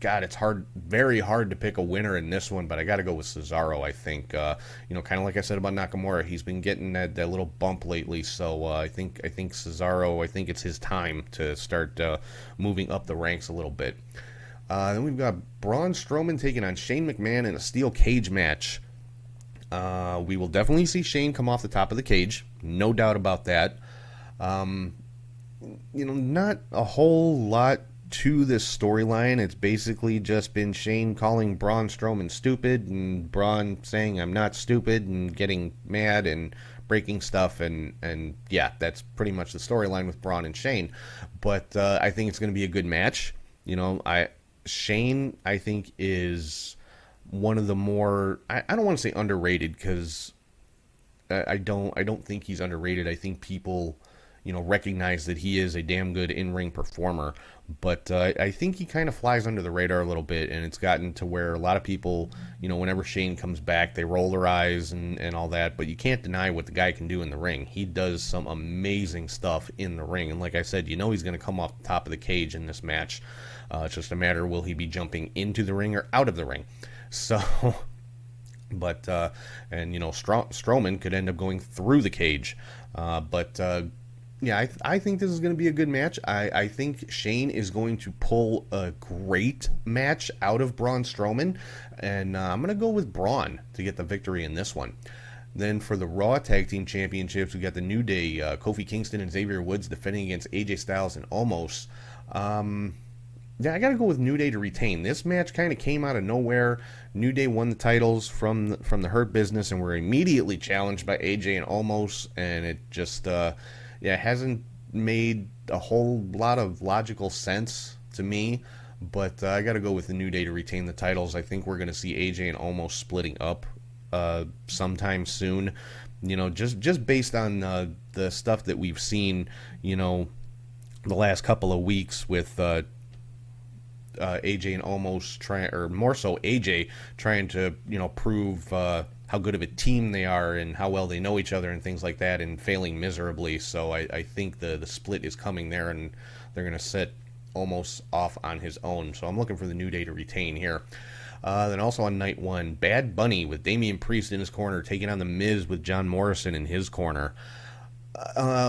it's very hard to pick a winner in this one, but I got to go with Cesaro. I think, kind of like I said about Nakamura, he's been getting that little bump lately. So I think Cesaro, I think it's his time to start moving up the ranks a little bit. Then we've got Braun Strowman taking on Shane McMahon in a steel cage match. We will definitely see Shane come off the top of the cage, no doubt about that. Not a whole lot to this storyline. It's basically just been Shane calling Braun Strowman stupid, and Braun saying I'm not stupid, and getting mad and breaking stuff, and that's pretty much the storyline with Braun and Shane. But I think it's going to be a good match. Shane, I think, is one of the more, I don't want to say underrated, because I don't think he's underrated. I think people recognize that he is a damn good in-ring performer. But I think he kind of flies under the radar a little bit, and it's gotten to where a lot of people, whenever Shane comes back, they roll their eyes and all that. But you can't deny what the guy can do in the ring. He does some amazing stuff in the ring. And like I said, he's going to come off the top of the cage in this match. It's just a matter, will he be jumping into the ring or out of the ring? So... But Strowman could end up going through the cage. Yeah, I think this is going to be a good match. I think Shane is going to pull a great match out of Braun Strowman, and I'm going to go with Braun to get the victory in this one. Then for the Raw Tag Team Championships, we got the New Day, Kofi Kingston and Xavier Woods defending against AJ Styles and Omos. Yeah, I got to go with New Day to retain. This match kind of came out of nowhere. New Day won the titles from the Hurt Business and were immediately challenged by AJ and Omos, and it just hasn't made a whole lot of logical sense to me. But I got to go with the New Day to retain the titles. I think we're going to see AJ and Omos splitting up sometime soon. Just based on the stuff that we've seen, the last couple of weeks with AJ and Omos more so AJ trying to prove how good of a team they are and how well they know each other and things like that, and failing miserably. So I think the split is coming there, and they're going to set Omos off on his own. So I'm looking for the New Day to retain here. Then also on night one, Bad Bunny with Damian Priest in his corner taking on The Miz with John Morrison in his corner. I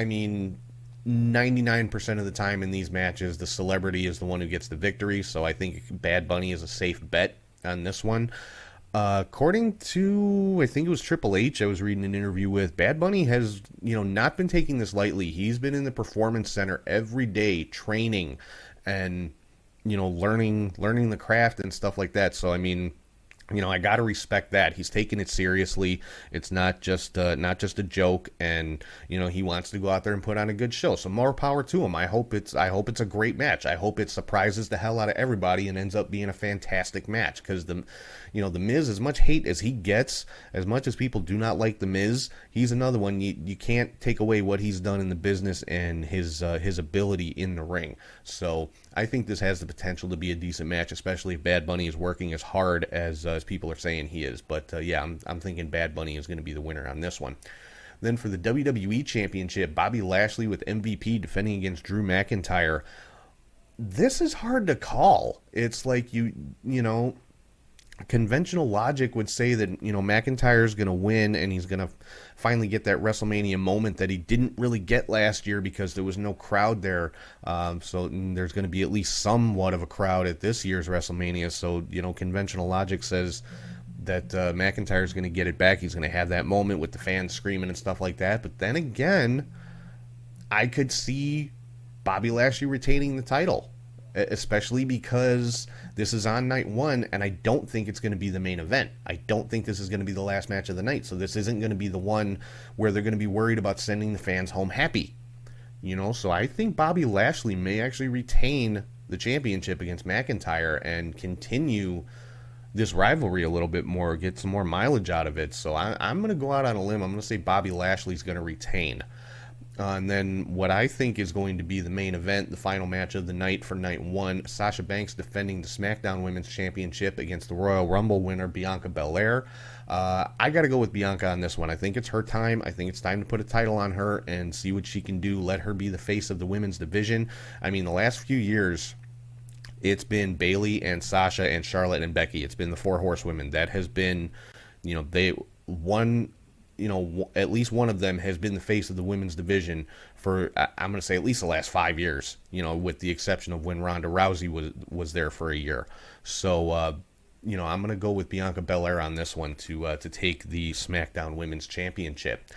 mean, 99% of the time in these matches, the celebrity is the one who gets the victory, so I think Bad Bunny is a safe bet on this one. According to, I think it was Triple H, I was reading an interview with, Bad Bunny has, not been taking this lightly. He's been in the Performance Center every day training and, learning the craft and stuff like that. So, I mean, I got to respect that. He's taking it seriously. It's not just a joke, and he wants to go out there and put on a good show. So more power to him. I hope it's a great match. I hope it surprises the hell out of everybody and ends up being a fantastic match, because the Miz, as much hate as he gets, as much as people do not like the Miz, he's another one. You can't take away what he's done in the business and his ability in the ring. So I think this has the potential to be a decent match, especially if Bad Bunny is working as hard as people are saying he is. But yeah, I'm thinking Bad Bunny is going to be the winner on this one. Then for the WWE Championship, Bobby Lashley with MVP defending against Drew McIntyre. This is hard to call. It's like conventional logic would say that McIntyre's going to win and he's going to finally get that WrestleMania moment that he didn't really get last year because there was no crowd there. So there's going to be at least somewhat of a crowd at this year's WrestleMania. So conventional logic says that McIntyre's going to get it back. He's going to have that moment with the fans screaming and stuff like that. But then again, I could see Bobby Lashley retaining the title, especially because this is on night one, and I don't think it's going to be the main event. I don't think this is going to be the last match of the night, so this isn't going to be the one where they're going to be worried about sending the fans home happy. So I think Bobby Lashley may actually retain the championship against McIntyre and continue this rivalry a little bit more, get some more mileage out of it. So I'm going to go out on a limb. I'm going to say Bobby Lashley's going to retain. And then what I think is going to be the main event, the final match of the night for night one, Sasha Banks defending the SmackDown Women's Championship against the Royal Rumble winner, Bianca Belair. I got to go with Bianca on this one. I think it's her time. I think it's time to put a title on her and see what she can do. Let her be the face of the women's division. I mean, the last few years, it's been Bayley and Sasha and Charlotte and Becky. It's been the four horsewomen. That has been, at least one of them has been the face of the women's division for, I'm going to say, at least the last 5 years, with the exception of when Ronda Rousey was there for a year. So, I'm going to go with Bianca Belair on this one to take the SmackDown Women's Championship.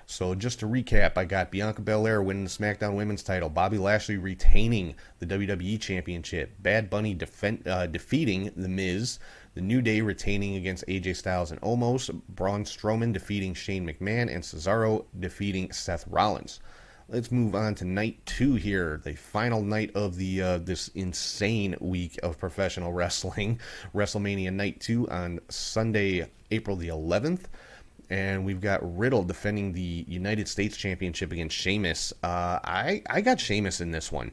So just to recap, I got Bianca Belair winning the SmackDown Women's title, Bobby Lashley retaining the WWE Championship, Bad Bunny defeating The Miz, The New Day retaining against AJ Styles and Omos, Braun Strowman defeating Shane McMahon, and Cesaro defeating Seth Rollins. Let's move on to night two here, the final night of the this insane week of professional wrestling, WrestleMania Night 2 on Sunday, April the 11th. and we've got Riddle defending the United States Championship against Sheamus. I got Sheamus in this one.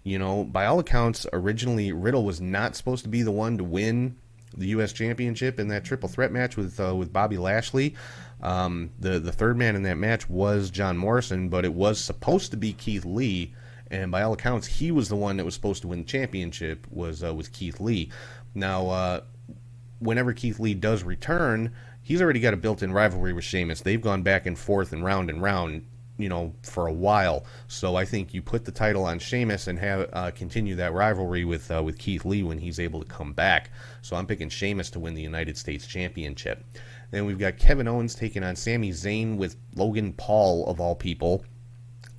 You know, by all accounts, originally Riddle was not supposed to be the one to win the U.S. Championship in that triple threat match with Bobby Lashley. The third man in that match was John Morrison, but it was supposed to be Keith Lee, and by all accounts, he was the one that was supposed to win the championship. Was Keith Lee. Now, whenever Keith Lee does return, he's already got a built-in rivalry with Sheamus. They've gone back and forth and round, you know, for a while. So I think you put the title on Sheamus and have continue that rivalry with Keith Lee when he's able to come back. So I'm picking Sheamus to win the United States Championship. Then we've got Kevin Owens taking on Sami Zayn with Logan Paul of all people.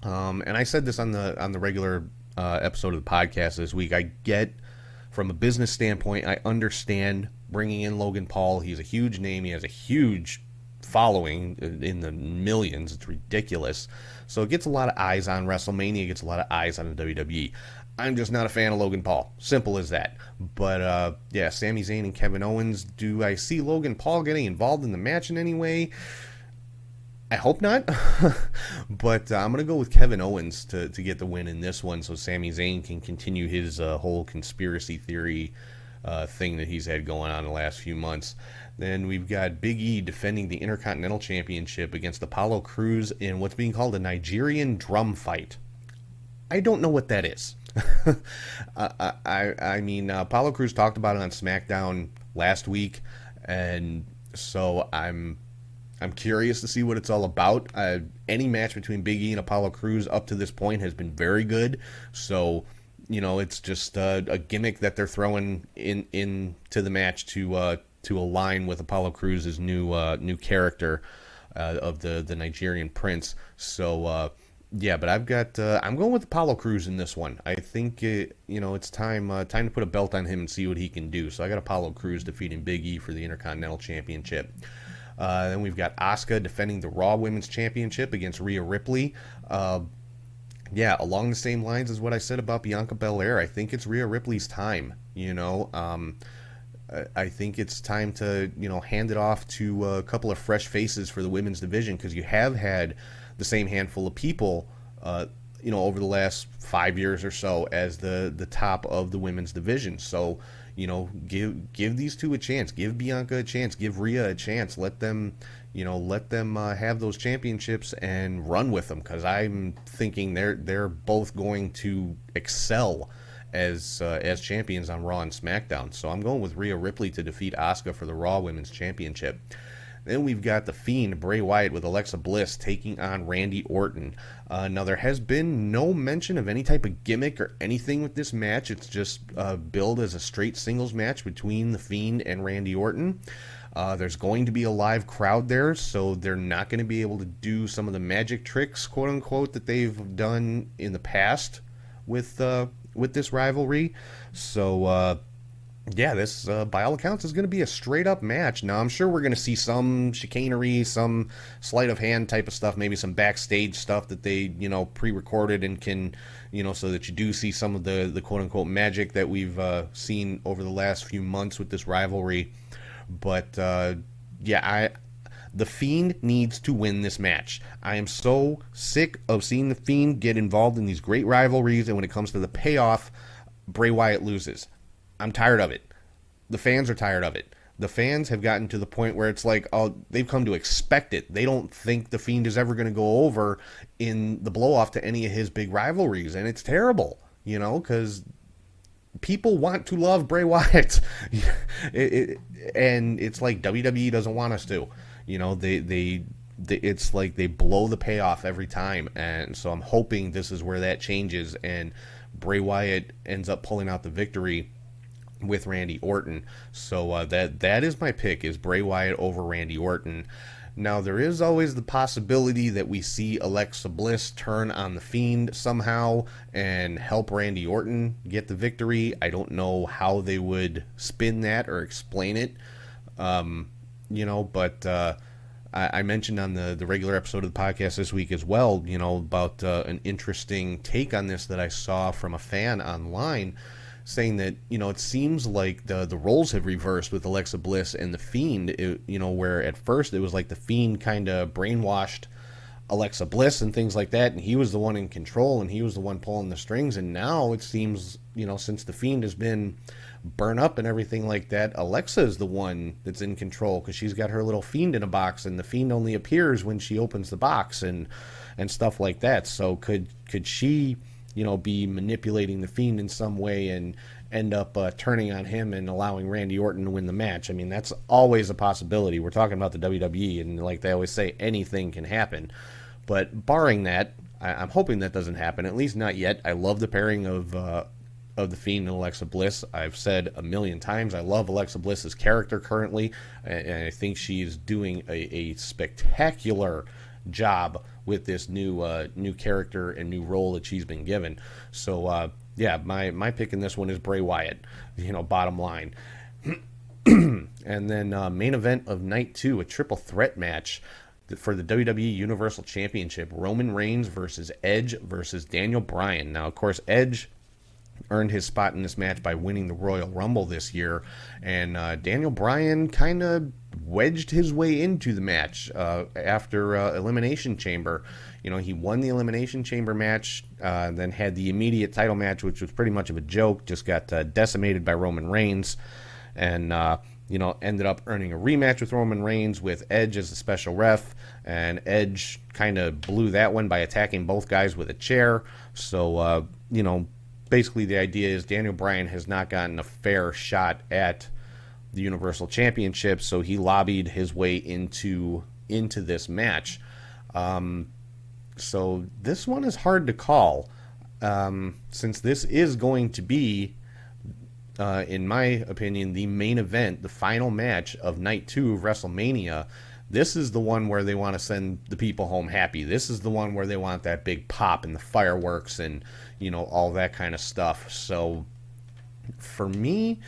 And I said this on the regular episode of the podcast this week. I get, from a business standpoint, I understand bringing in Logan Paul. He's a huge name. He has a huge following in the millions. It's ridiculous. So it gets a lot of eyes on WrestleMania. It gets a lot of eyes on the WWE. I'm just not a fan of Logan Paul. Simple as that. But, yeah, Sami Zayn and Kevin Owens. Do I see Logan Paul getting involved in the match in any way? I hope not. But I'm going to go with Kevin Owens to get the win in this one, so Sami Zayn can continue his whole conspiracy theory thing that he's had going on the last few months. Then we've got Big E defending the Intercontinental Championship against Apollo Crews in what's being called a Nigerian drum fight. I don't know what that is. I mean, Apollo Crews talked about it on Smackdown last week, and so I'm curious to see what it's all about. Any match between Big E and Apollo Crews up to this point has been very good, so you know, it's just a gimmick that they're throwing into the match to align with Apollo Crews' new character of the Nigerian prince. So yeah, but I'm going with Apollo Crews in this one. I think it's time to put a belt on him and see what he can do. So I got Apollo Crews defeating Big E for the Intercontinental Championship. Then we've got Asuka defending the Raw Women's Championship against Rhea Ripley. Yeah, along the same lines as what I said about Bianca Belair. I think it's Rhea Ripley's time. I think it's time to hand it off to a couple of fresh faces for the women's division, because you have had the same handful of people over the last 5 years or so as the top of the women's division. So give these two a chance. Give Bianca a chance. Give Rhea a chance. Let them have those championships and run with them, because I'm thinking they're both going to excel as champions on Raw and SmackDown. So I'm going with Rhea Ripley to defeat Asuka for the Raw Women's Championship. Then we've got The Fiend, Bray Wyatt, with Alexa Bliss taking on Randy Orton. Now, there has been no mention of any type of gimmick or anything with this match. It's just billed as a straight singles match between The Fiend and Randy Orton. There's going to be a live crowd there, so they're not going to be able to do some of the magic tricks, quote-unquote, that they've done in the past with this rivalry. So, yeah, this, by all accounts, is going to be a straight-up match. Now, I'm sure we're going to see some chicanery, some sleight of hand type of stuff, maybe some backstage stuff that they, pre-recorded and can, so that you do see some of the quote-unquote magic that we've seen over the last few months with this rivalry. But, yeah, The Fiend needs to win this match. I am so sick of seeing The Fiend get involved in these great rivalries, and when it comes to the payoff, Bray Wyatt loses. I'm tired of it. The fans are tired of it. The fans have gotten to the point where it's like, oh, they've come to expect it. They don't think The Fiend is ever going to go over in the blow-off to any of his big rivalries, and it's terrible, because people want to love Bray Wyatt. And it's like WWE doesn't want us to. It's like they blow the payoff every time, and so I'm hoping this is where that changes and Bray Wyatt ends up pulling out the victory with Randy Orton. So that is my pick, is Bray Wyatt over Randy Orton. Now, there is always the possibility that we see Alexa Bliss turn on The Fiend somehow and help Randy Orton get the victory. I don't know how they would spin that or explain it. But I mentioned on the regular episode of the podcast this week as well, about an interesting take on this that I saw from a fan online. saying that, it seems like the roles have reversed with Alexa Bliss and the Fiend. Where at first it was like the Fiend kind of brainwashed Alexa Bliss and things like that, and he was the one in control and he was the one pulling the strings. And now it seems, since the Fiend has been burnt up and everything like that, Alexa is the one that's in control because she's got her little Fiend in a box, and the Fiend only appears when she opens the box and stuff like that. So could she, be manipulating the Fiend in some way and end up turning on him and allowing Randy Orton to win the match? I mean, that's always a possibility. We're talking about the WWE, and like they always say, anything can happen. But barring that, I'm hoping that doesn't happen, at least not yet. I love the pairing of the Fiend and Alexa Bliss. I've said a million times I love Alexa Bliss's character currently, and I think she's doing a spectacular job with this new character and new role that she's been given. So yeah, my pick in this one is Bray Wyatt. Bottom line. And then main event of night 2, a triple threat match for the WWE Universal Championship. Roman Reigns versus Edge versus Daniel Bryan. Now, of course, Edge earned his spot in this match by winning the Royal Rumble this year, and Daniel Bryan kind of wedged his way into the match after Elimination Chamber. He won the Elimination Chamber match, then had the immediate title match, which was pretty much of a joke, just got decimated by Roman Reigns, and ended up earning a rematch with Roman Reigns with Edge as the special ref, and Edge kind of blew that one by attacking both guys with a chair. So, basically the idea is Daniel Bryan has not gotten a fair shot at the Universal Championship, so he lobbied his way into this match. So this one is hard to call, since this is going to be, in my opinion, the main event, the final match of night 2 of WrestleMania. This is the one where they want to send the people home happy. This is the one where they want that big pop and the fireworks and, all that kind of stuff. So for me,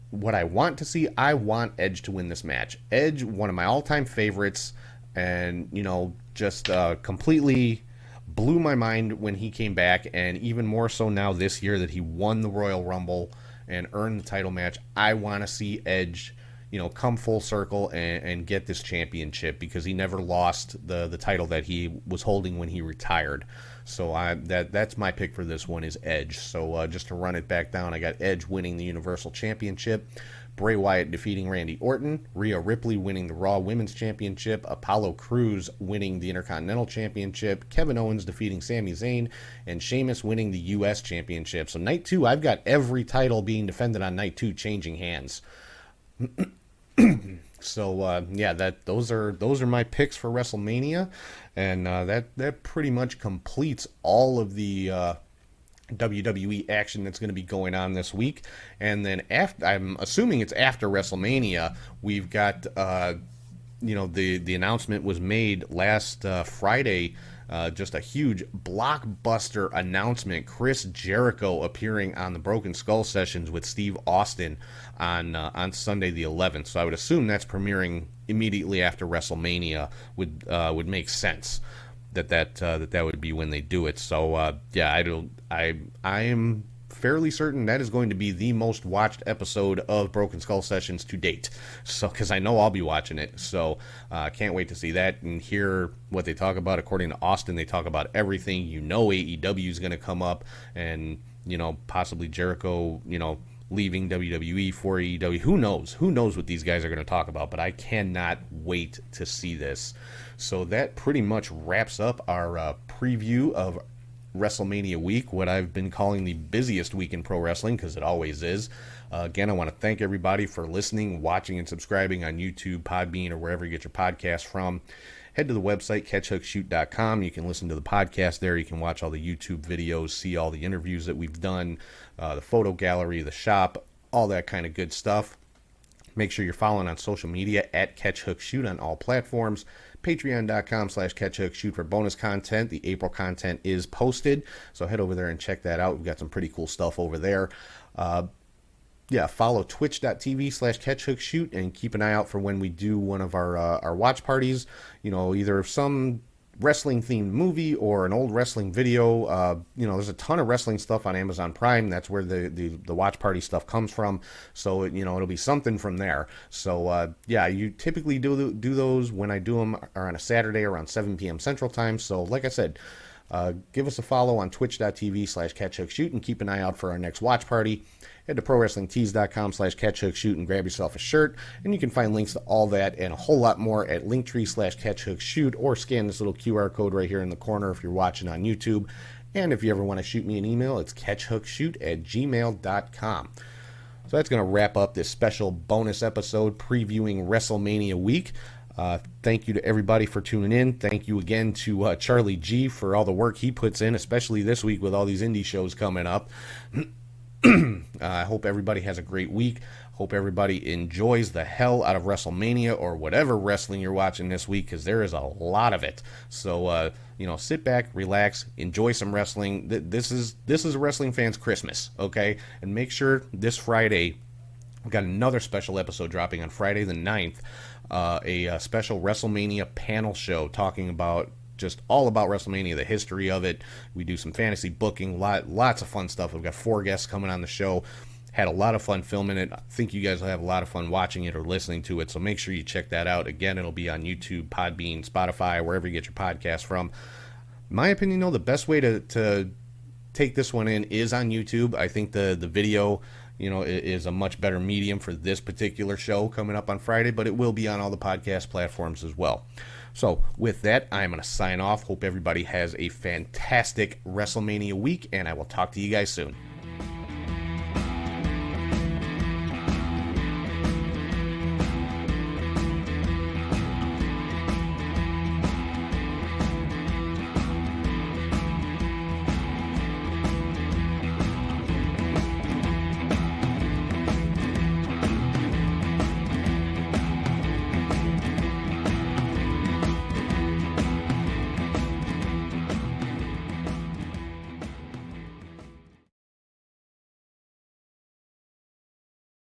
what I want to see, I want Edge to win this match. Edge, one of my all-time favorites, and, just completely blew my mind when he came back, and even more so now this year that he won the Royal Rumble and earn the title match. I want to see Edge, come full circle and get this championship, because he never lost the title that he was holding when he retired. So that's my pick for this one is Edge. So just to run it back down, I got Edge winning the Universal Championship, Bray Wyatt defeating Randy Orton, Rhea Ripley winning the Raw Women's Championship, Apollo Crews winning the Intercontinental Championship, Kevin Owens defeating Sami Zayn, and Sheamus winning the U.S. Championship. So night 2, I've got every title being defended on night 2 changing hands. So yeah, those are my picks for WrestleMania, and that pretty much completes all of the WWE action that's going to be going on this week. And then after, I'm assuming it's after WrestleMania, we've got the announcement was made last Friday. Just a huge blockbuster announcement. Chris Jericho appearing on the Broken Skull Sessions with Steve Austin on Sunday the 11th. So I would assume that's premiering immediately after WrestleMania. Would make sense that would be when they do it. So yeah, I am fairly certain that is going to be the most watched episode of Broken Skull Sessions to date. So, because I know I'll be watching it. So, can't wait to see that and hear what they talk about. According to Austin, they talk about everything. AEW is going to come up, and possibly Jericho, leaving WWE for AEW. Who knows? Who knows what these guys are going to talk about? But I cannot wait to see this. So that pretty much wraps up our preview of WrestleMania week, what I've been calling the busiest week in pro wrestling, because it always is. Again, I want to thank everybody for listening, watching, and subscribing on YouTube, Podbean, or wherever you get your podcast from. Head to the website, catchhookshoot.com. You can listen to the podcast there. You can watch all the YouTube videos, see all the interviews that we've done, the photo gallery, the shop, all that kind of good stuff. Make sure you're following on social media at catchhookshoot on all platforms. Patreon.com/catchhookshoot for bonus content. The April content is posted, so head over there and check that out. We've got some pretty cool stuff over there. Yeah, follow twitch.tv/catchhookshoot and keep an eye out for when we do one of our watch parties. Either some wrestling themed movie or an old wrestling video, there's a ton of wrestling stuff on Amazon Prime. That's where the watch party stuff comes from. So, it'll be something from there. So, you typically do those when I do them are on a Saturday around 7 p.m. Central Time. So, like I said, give us a follow on twitch.tv/catchhookshoot and keep an eye out for our next watch party. Head to prowrestlingtees.com/catchhookshoot and grab yourself a shirt. And you can find links to all that and a whole lot more at linktree/catchhookshoot, or scan this little QR code right here in the corner if you're watching on YouTube. And if you ever want to shoot me an email, it's catchhookshoot@gmail.com. So that's going to wrap up this special bonus episode previewing WrestleMania week. Thank you to everybody for tuning in. Thank you again to Charlie G for all the work he puts in, especially this week with all these indie shows coming up. I hope everybody has a great week. Hope everybody enjoys the hell out of WrestleMania or whatever wrestling you're watching this week, because there is a lot of it. So, sit back, relax, enjoy some wrestling. This is a wrestling fan's Christmas, okay? And make sure this Friday, we've got another special episode dropping on Friday the 9th, a special WrestleMania panel show talking about just all about WrestleMania, the history of it. We do some fantasy booking, lots of fun stuff. We've got 4 guests coming on the show. Had a lot of fun filming it. I think you guys will have a lot of fun watching it or listening to it, so make sure you check that out. Again, it'll be on YouTube, Podbean, Spotify, wherever you get your podcast from. In my opinion, though, the best way to take this one in is on YouTube. I think the video, is a much better medium for this particular show coming up on Friday, but it will be on all the podcast platforms as well. So with that, I'm going to sign off. Hope everybody has a fantastic WrestleMania week, and I will talk to you guys soon.